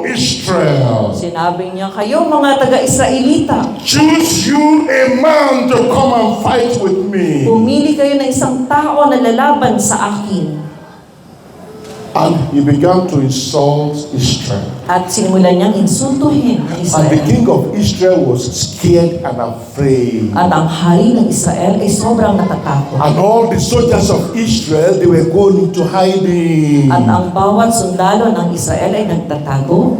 Israel? Sinabi niya, kayo mga taga-Israelita, Choose you a man to come and fight with me." pumili kayo ng isang tao na lalaban sa akin. And he began to insult Israel. At sinimulan niyang insultuhin ang And the Israel. king of Israel was scared and afraid. At ang hari ng Israel ay sobrang natatakot. And all the soldiers of Israel, they were going into hiding. At ang bawat sundalo ng Israel ay nagtatago.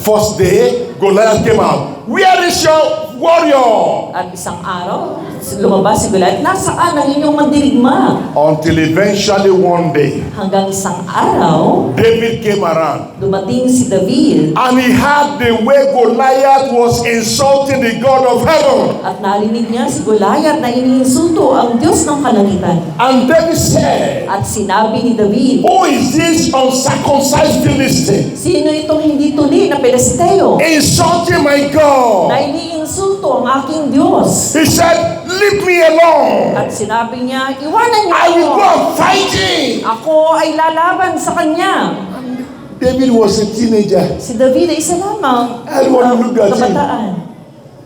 First day, Goliath came out. Where is your warrior? At isang araw, lumabas si Goliath, nasaan ang inyong mandirigma? Until eventually one day, Hanggang isang araw, David came around. dumating si David And he heard the way Goliath was insulting the God of heaven. at narinig niya si Goliath na iniinsulto ang Diyos ng kalangitan. And David said, At sinabi ni David, "Who is this uncircumcised Philistine sino itong hindi tuli na Pilisteo insulting my God?" na iniinsulto ang aking Diyos? He said, "Leave me alone. At sinabi niya, iwanan niyo I will ako. go and fight him." Ako ay lalaban sa kanya. David was a teenager. Si David ay isa lamang Everyone look at him. kabataan.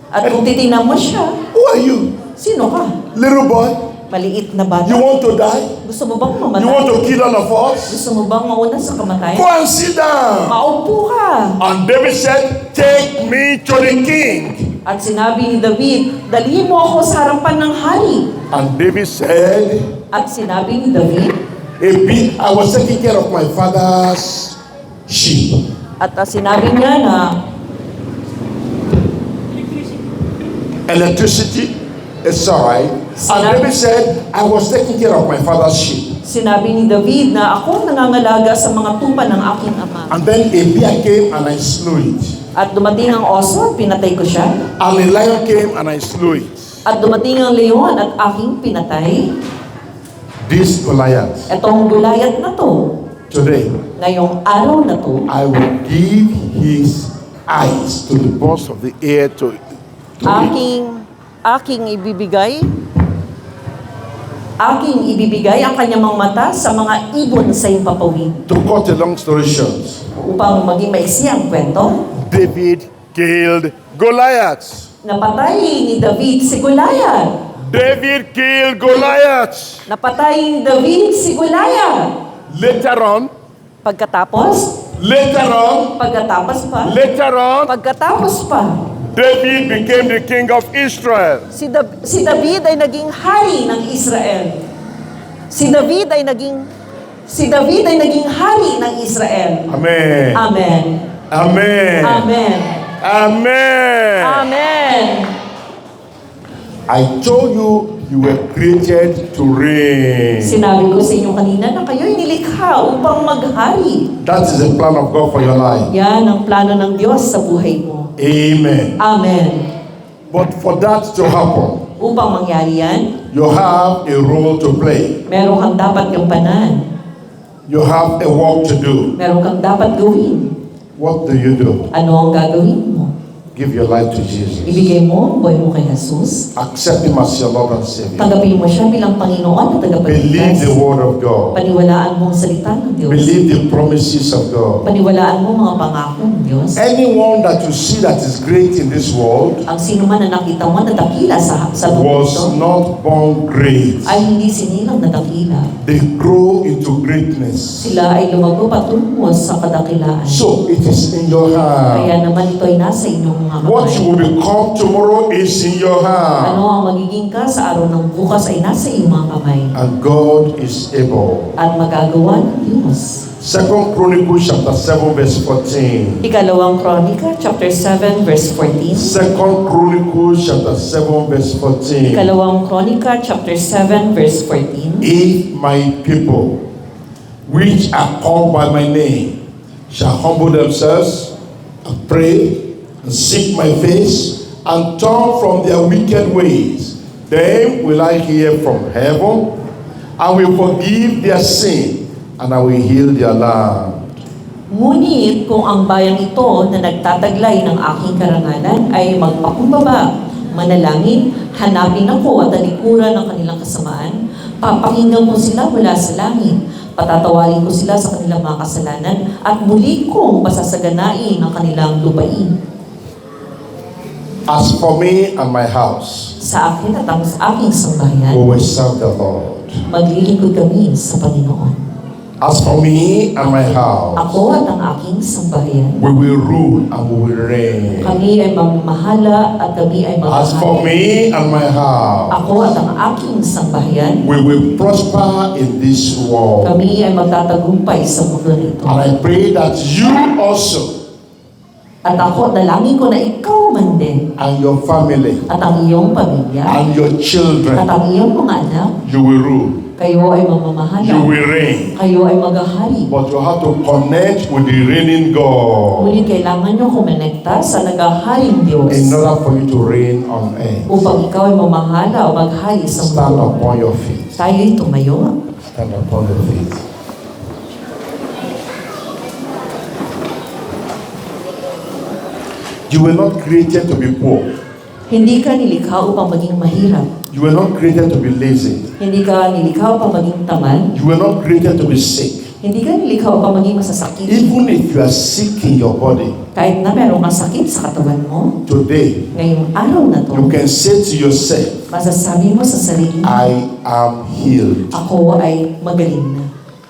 At kung titingnan mo siya, Who are you? sino ka? Little boy? Maliit na bata. You want to die? Gusto mo bang You want mamatay? to kill all of us? Gusto mo bang mauna sa Go kamatayan? and sit down. Maupo ka. And David said, "Take me to the king." At sinabi ni David, dalhin mo ako sa harapan ng hari. And David said, At sinabi ni David, I was taking care of my father's sheep. at sinabi niya na Electricity, it's alright. And David said, I was taking care of my father's sheep. sinabi ni David na ako nangangalaga sa mga tupa ng aking ama. And then a bear came and I slew it. At dumating ang oso at pinatay ko siya. And a lion came and I slew it. At dumating ang leon at aking pinatay. This Goliath, Etong Goliath na to, today, ngayong araw na to, I will give his eyes to the birds of the air to aking ibibigay ang kanyang mga mata sa mga ibon sa impapawid. To cut a long story short, Upang maging maiksi ang kwento, David killed Goliath. napatay ni David si Goliath. David killed Goliath. Napatay ni David si Goliath. Later on, Pagkatapos pa, David became the king of Israel. si David ay naging hari ng Israel. Si David ay naging hari ng Israel. Amen. Amen. Amen. Amen. Amen. Amen. I told you you were created to reign. Sinabi ko sa inyo kanina na kayo'y nilikha upang maghari. That is the plan of God for your life. Yan ang plano ng Diyos sa buhay mo. Amen. Amen. But for that to happen, Upang mangyari yan, you have a role to play. meron kang dapat gampanan. You have a work to do. Meron kang dapat gawin. What do you do? Ano ang gagawin mo? Give your life to Jesus. Ibigay mo ang buhay mo kay Jesus. Accept Him as your Lord and Savior. Tanggapin mo siya bilang Panginoon at Believe tagapagligtas. the Word of God. Paniwalaan mo ang salita ng Diyos. Believe the promises of God. Paniwalaan mo mga pangako ng Diyos. Anyone that you see that is great in this world Ang sino man na nakita mo na dakila sa mundo was ito, not born great. ay hindi sinilang na dakila. They grow into greatness. Sila ay lumago patungo sa kadakilaan. So it is in your hand. Kaya naman ito ay nasa inyong mga What you will kamay. become tomorrow is in your hand. Ano ang magiging ka sa araw ng bukas ay nasa iyong mga kamay. And God is able. At magagawa ng Diyos. 2 Chronicles chapter 7 verse 14. Ikalawang Kronika, chapter 7, verse 14. 2 Chronicles chapter 7 verse 14. Ikalawang Kronika, chapter 7, verse 14. If my people, which are called by my name, shall humble themselves and pray and seek my face and turn from their wicked ways, then will I hear from heaven and will forgive their sin and I will heal their land. Ngunit kung ang bayang ito na nagtataglay ng aking karangalan ay magpakumbaba, manalangin, hanapin ako at talikuran ng kanilang kasamaan, papakinggan ko sila mula sa langit, patatawarin ko sila sa kanilang mga kasalanan, at muli kong pasasaganain ang kanilang lupain. As for me and my house, Sa akin at ang sa aking sambahayan, we will serve the Lord. maglilingkod kami sa Panginoon. As for me and my house, Ako at ang aking sambahayan, we will rule and we will reign. kami ay mamamahala at kami ay As for mamahal. me and my house, Ako at ang aking sambahayan, we will prosper in this world. kami ay magtatagumpay sa mundo nito. And I pray that you also At ako, dalangin ko na ikaw man din, and your family at ang iyong pamilya, and your at children, ang iyong mga anak, you will rule, kayo ay you mamamahala, will reign. kayo ay maghahari. But you have to connect with the reigning God Ngunit kailangan nyo kumonekta sa naghaharing Diyos in order for you to reign on earth. upang ikaw ay mamahala o maghari sa Stand mundo. upon your feet. Tayo'y tumayo. Stand upon your feet. You were not created to be poor. Hindi ka nilikha upang maging mahirap. You were not created to be lazy. Hindi ka nilikha upang maging tamad. You were not created to be sick. Hindi ka nilikha upang maging masasakit. Even if you are sick in your body, Kahit na meron kang sakit sa katawan mo, today ngayong araw na to, you can say to yourself, masasabi mo sa sarili mo, I am healed. ako ay magaling na.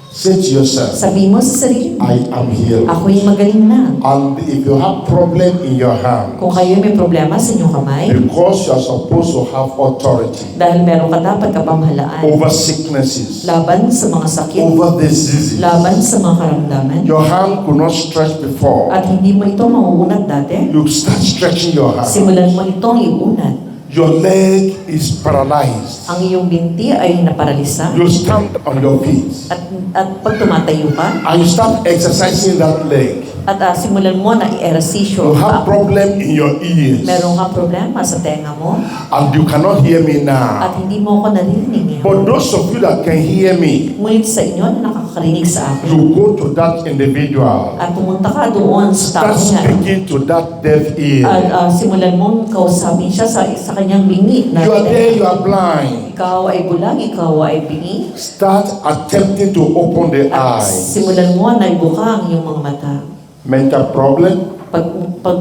Say to yourself, Sabi mo sa sarili mo, I am healed. ako'y magaling na. And if you have problem in your hand, Kung kayo may problema sa inyong kamay, because you are supposed to have authority dahil meron ka dapat kapamahalaan, over sicknesses, laban sa mga sakit, over diseases, laban sa mga karamdaman, your hand could not stretch before. at hindi mo ito mauunat dati, You start stretching your hand. simulan mo itong iunat. Your leg is paralyzed. Ang iyong binti ay naparalisa, You stand on your feet at pag tumatayo ka, and you start exercising that leg. at simulan mo na i-ehersisyo You have ka, problem in your ears meron kang problema sa tenga mo, and you cannot hear me now. at hindi mo ako naririnig. But those of you that can hear me, Ngunit sa inyo na nakakarinig sa akin, you go to that individual, at pumunta ka doon sa start tao niya, speaking to that deaf ear. at simulan mong kausapin siya sa kanyang bingi. Na You are there, you are blind. ikaw ay bulag, ikaw ay bingi. Start attempting to open the At eyes. simulan mo na ibuka ang iyong mga mata. Mental problem, Pag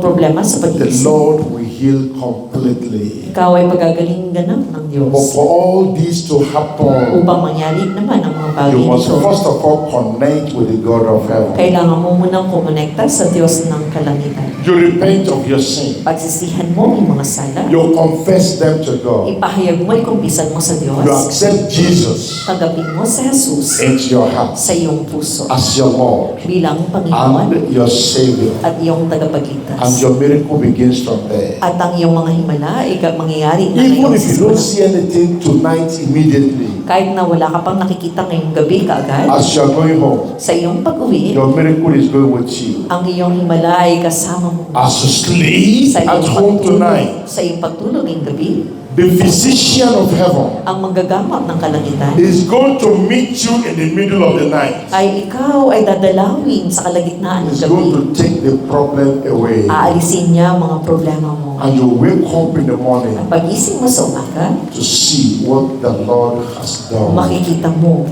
problema sa the pag-iisip, Lord will heal completely. ikaw ay pagagaling ganap ng But Diyos. for all this to happen, Upang mangyari naman ang mga bagay you must nito, first of all connect with the God of heaven. kailangan mo munang kumonekta sa Diyos ng kalangitan. You repent of your sin. Pagsisihan mo ang mga sala. You confess them to God. Ipahayag mo, ikumpisan mo sa Diyos. You accept Jesus Tanggapin mo si Jesus into your heart sa iyong puso as your Lord bilang Panginoon and your Savior. at iyong And tagapagligtas. your miracle begins from there. At ang iyong mga himala ay mangyayari na Even ngayon if sa you don't simula. see anything tonight immediately, Kahit na wala ka pang nakikita ngayong gabi kaagad, as you are going home, sa iyong pag-uwi, your miracle is going with you. ang iyong himala ay kasama mo. As you sleep Sa at iyong home pagtulog, tonight, sa iyong pagtulog ngayong gabi, the physician of heaven ang manggagamot ng kalangitan is going to meet you in the middle of the night. ay ikaw ay dadalawin sa kalagitnaan ng He's gabi. going to take the problem away. Aalisin niya ang mga problema mo. And you wake up in the morning At pag-ising mo sa umaga, to see what the Lord has done. makikita mo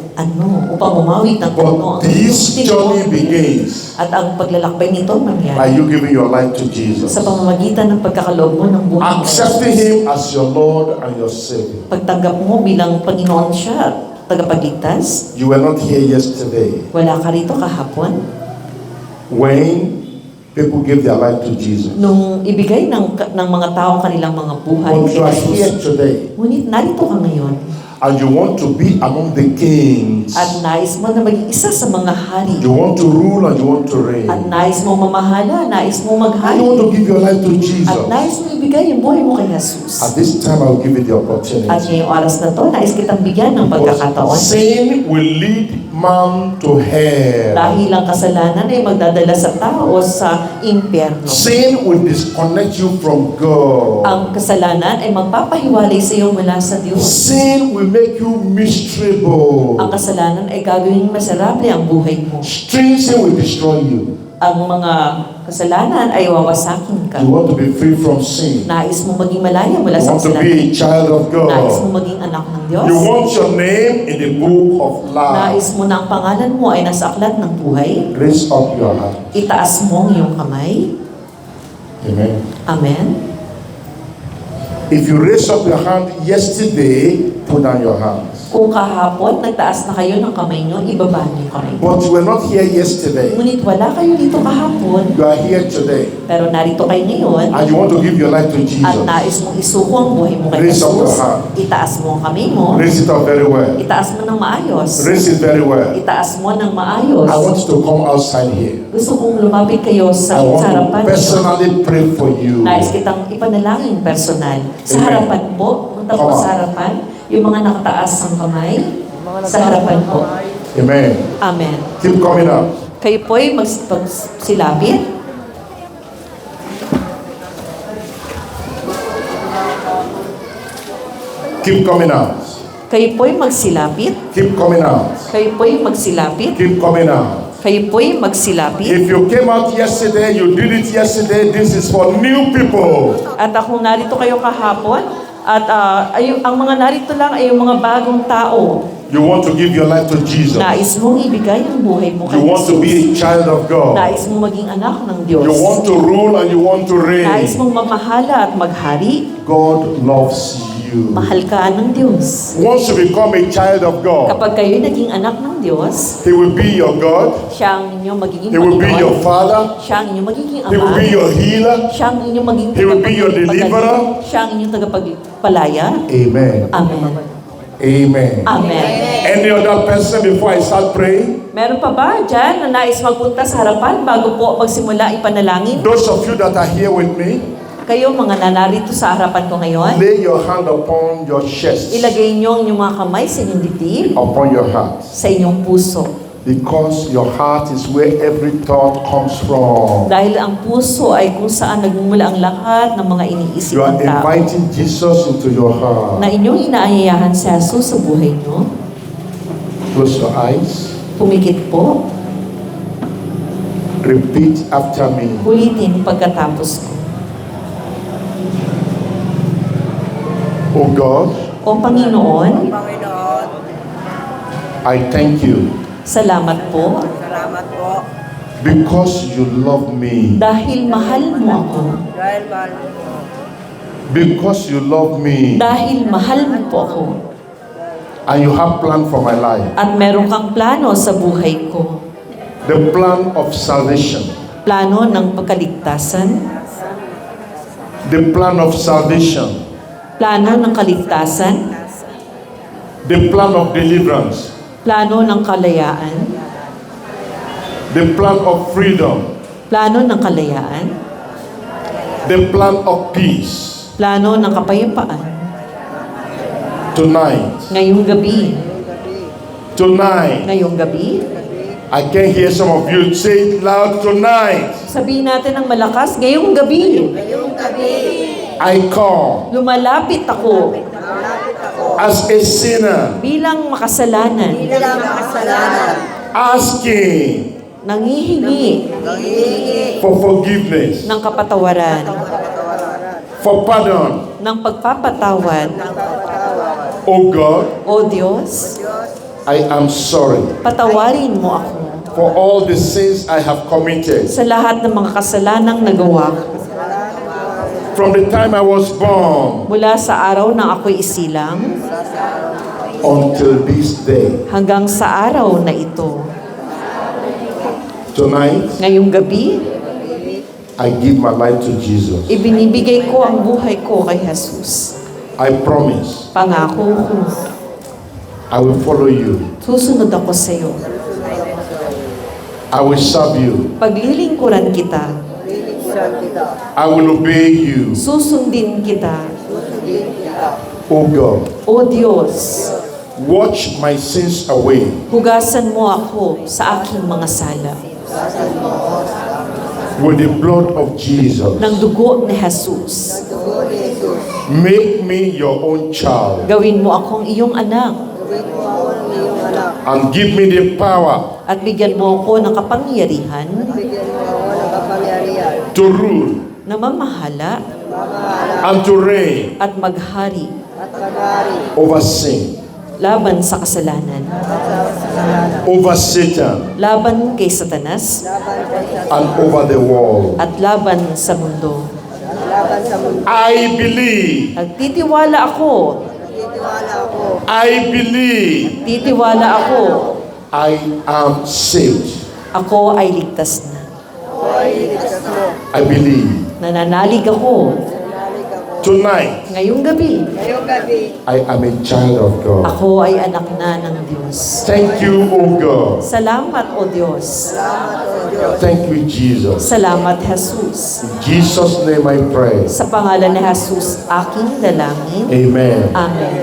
upang umawit ng kung ano ang But this journey begins at ang paglalakbay nito by mangyari you giving your life to Jesus, sa pamamagitan ng pagkakaloob mo ng buhay mo. accepting Him as your Lord and your Savior. Pagtanggap mo bilang Panginoon siya at tagapagligtas, You were not here yesterday wala ka rito kahapon. when people gave their life to Jesus. Nung ibigay ng mga tao kanilang mga buhay But you kay are here Jesus. today Ngunit narito ka ngayon and you want to be among the kings. at nais mo na maging isa sa mga hari. You want to rule and you want to reign. At nais mo mamahala, nais mo And maghari. you want to give your life to At Jesus. nais mo ibigay ang buhay mo kay Jesus. At this time, I'll give you the At opportunity. ngayong oras na to, nais kitang bigyan ng pagkakataon. Sin will lead man to hell. Dahil ang kasalanan ay magdadala sa tao sa impyerno. Sin will disconnect you from God. Ang kasalanan ay magpapahiwalay sa iyo mula sa Diyos. Sin will make you miserable. Ang kasalanan ay gagawing masarap ang buhay mo. Sin will destroy you. Ang mga kasalanan ay wawasakin ka. You want to be free from sin. Nais mo maging malaya mula You sa want to kasalanan. be a child of Nais God. mo maging anak ng Diyos. You want your name in the book of life. Nais mo na ang pangalan mo ay nasa aklat ng buhay. Raise up your hand. Itaas mo ang iyong kamay. Amen. Amen. If you raise up your hand yesterday, put down your hands. Kung kahapon, nagtaas na kayo ng kamay nyo, ibaba niyo yung kamay. But you were not here yesterday. Ngunit wala kayo dito kahapon, You are here today. pero narito kayo ngayon, And you want to give your life to at Jesus. nais mong isuko ang buhay mo kay Raise up your Jesus. hand. Itaas mo ang kamay mo, Raise it up very well. itaas mo ng maayos. Raise it very well. Itaas mo ng maayos. I want you to come outside here. Gusto kong lumapit kayo sa I want harapan to niyo. personally pray for you. Nais kitang ipanalangin personal. Sa Amen. harapan po, punta po Come on. sa harapan, yung mga nakataas ng kamay, sa harapan po. Amen. Amen. Keep coming up. Kayo po ay magsilapit. Keep coming out. Kayo po ay magsilapit. Keep coming out. Kayo po ay magsilapit. Keep coming out. Kayo po ay magsilapit. If you came out yesterday, you did it yesterday, this is for new people. At kung narito kayo kahapon, at ang mga narito lang ay yung mga bagong tao. You want to give your life to Jesus. Nais mong ibigay ang buhay mo kay You want to be a Jesus. child of God. Nais mong maging anak ng Diyos. You want to rule and you want to Nais reign. mong mamahala at maghari. God loves you. Mahal ka ng Diyos. Once you become a child of God, Kapag kayo naging anak ng Diyos, He will be your God. siya ang inyong magiging He will be your Panginoon. Father. Siya ang inyong magiging He will Ama. be your healer. Siya ang inyong magiging He will be your deliverer. Siya ang inyong tagapagpalaya. Amen. Amen. Amen. Amen. Any other person before I start praying? Meron pa ba dyan na nais magpunta sa harapan bago po magsimula ipanalangin? Those of you that are here with me, Kayo mga nanarito sa harapan ko ngayon, lay your hand upon your chest, ilagay niyo ang inyong mga kamay sa inyong dibdib, upon your heart. sa inyong puso. Because your heart is where every thought comes from. Dahil ang puso ay kung saan nagmumula ang lahat ng mga iniisip You are ng tao. inviting Jesus into your heart. Na inyong inaayayahan si Jesus sa buhay niyo. Close your eyes. Pumikit po. Repeat after me. Ulitin pagkatapos ko. Oh God, O Panginoon, Panginoon, I thank you salamat po salamat po because you love me. dahil mahal mo ako. dahil mahal mo po. Because you love me Dahil mahal mo po ako. and you have plan for my life. At meron kang plano sa buhay ko. The plan of salvation. plano ng pagkaligtasan, the plan of salvation, plano ng kaligtasan, the plan of deliverance, plano ng kalayaan, the plan of freedom, plano ng kalayaan, the plan of peace. plano ng kapayapaan. Tonight, Ngayong gabi, ngayong gabi, I can hear some of you say it loud. Tonight, sabihin natin ng malakas, ngayong gabi, I come lumalapit ako as a sinner, bilang makasalanan, asking nangihingi for forgiveness, ng kapatawaran, for pardon. ng pagpapatawad. Oh God, O Diyos, I am sorry patawarin mo ako for all the sins I have committed. sa lahat ng mga kasalanang nagawa ko. From the time I was born Mula sa araw na ako'y isilang until this day. hanggang sa araw na ito. Tonight, Ngayong gabi, I give my life to Jesus. ibinibigay ko ang buhay ko kay Jesus. I promise Pangako ko, I will follow you. susunod ako sa iyo. I will serve you. Paglilingkuran kita, I will obey you. susundin kita. Oh God, O Diyos, wash my sins away. hugasan mo ako sa aking mga sala With the blood of Jesus. ng dugo ni Jesus. Make me your own child Gawin mo akong iyong anak and give me the power at bigyan mo ako ng kapangyarihan to rule na mamahala and to reign at maghari over sin, laban sa kasalanan, over Satan, laban kay Satanas, and over the world. at laban sa mundo. I believe, Nagtitiwala ako, I believe titiwala ako, I am saved. ako ay ligtas na. I believe. Nananalig ako. Tonight, Ngayong gabi, I am a child of God. ako ay anak na ng Diyos. Thank you, oh God. Salamat, O Diyos. Thank you, Jesus. Salamat, Jesus. In Jesus' name I pray. Sa pangalan ni Jesus, aking dalangin. Amen. Amen.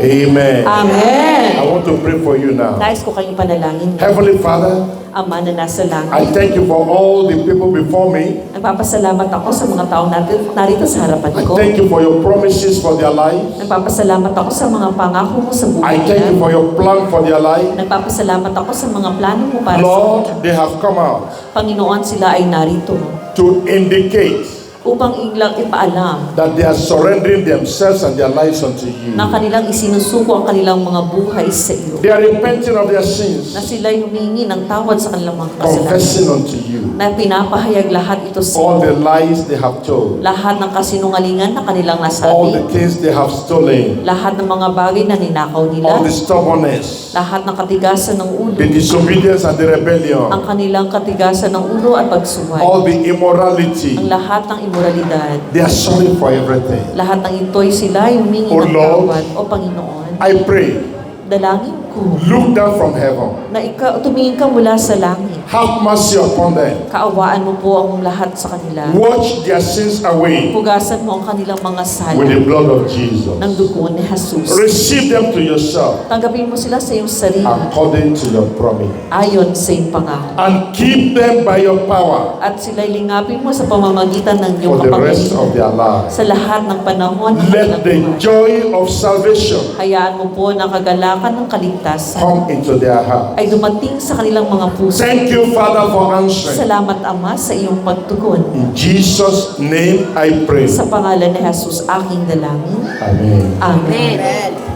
Amen. Amen. I want to pray for you now. Nais ko kayong panalangin. Heavenly Father, Ama na nasa I langit. thank you for all the people before me. Nagpapasalamat ako sa mga taong narito sa harapan I ko. thank you for your promises for their lives. Nagpapasalamat ako sa mga pangako mo sa I buhay thank you nila. for your plan for their life. Nagpapasalamat ako sa mga plano mo para sa Lord, kanila. they have come out Panginoon, sila ay narito to indicate upang ilang ipaalam that they are surrendering themselves and their lives unto you. na kanilang isinusuko ang kanilang mga buhay sa iyo. They are repenting of their sins, Na sila'y humingi ng tawad sa kanilang mga kasalanan. confessing unto you Na pinapahayag lahat ito sa all the iyo. lies they have told, Lahat ng kasinungalingan na kanilang all the nasabi. things they have stolen, Lahat ng mga bagay na ninakaw all nila. the stubbornness, Lahat ng katigasan ng ulo. the disobedience and the Ang rebellion, kanilang katigasan ng ulo at pagsuway. all the immorality. Ang lahat ng imoralidad. They are sorry for everything. Lahat ng ito'y sila ay humingi O ng Lord, tawad. O Panginoon, I pray, dalangin ko look down from heaven, na tumingin ka mula sa langit. have mercy upon them, Kaawaan mo po ang lahat sa kanila. wash their sins away Hugasan mo ang kanilang mga sala with the blood of Jesus. ng dugo ni Jesus. Receive them to yourself Tanggapin mo sila sa iyong sarili according to your promise, ayon sa iyong pangako. and keep them by your power At sila'y lingapin mo sa pamamagitan ng iyong for the rest of kapangyarihan their lives. sa lahat ng panahon ng Let kanilang the buhay. joy of salvation Hayaan mo po na kagalakan ng kaligtasan come into their heart. ay dumating sa kanilang mga puso. Thank you, Father, for answering. Salamat, Ama, sa iyong pagtugon. In Jesus' name I pray. Sa pangalan ni Jesus, aking dalangin. Amen. Amen.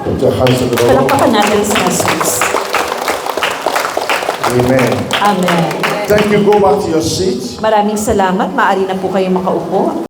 Put your hands to the Lord. Palakpakan natin si Jesus. Amen. Amen. Thank you. Go back to your seats. Maraming salamat. Maaari na po kayo makaupo.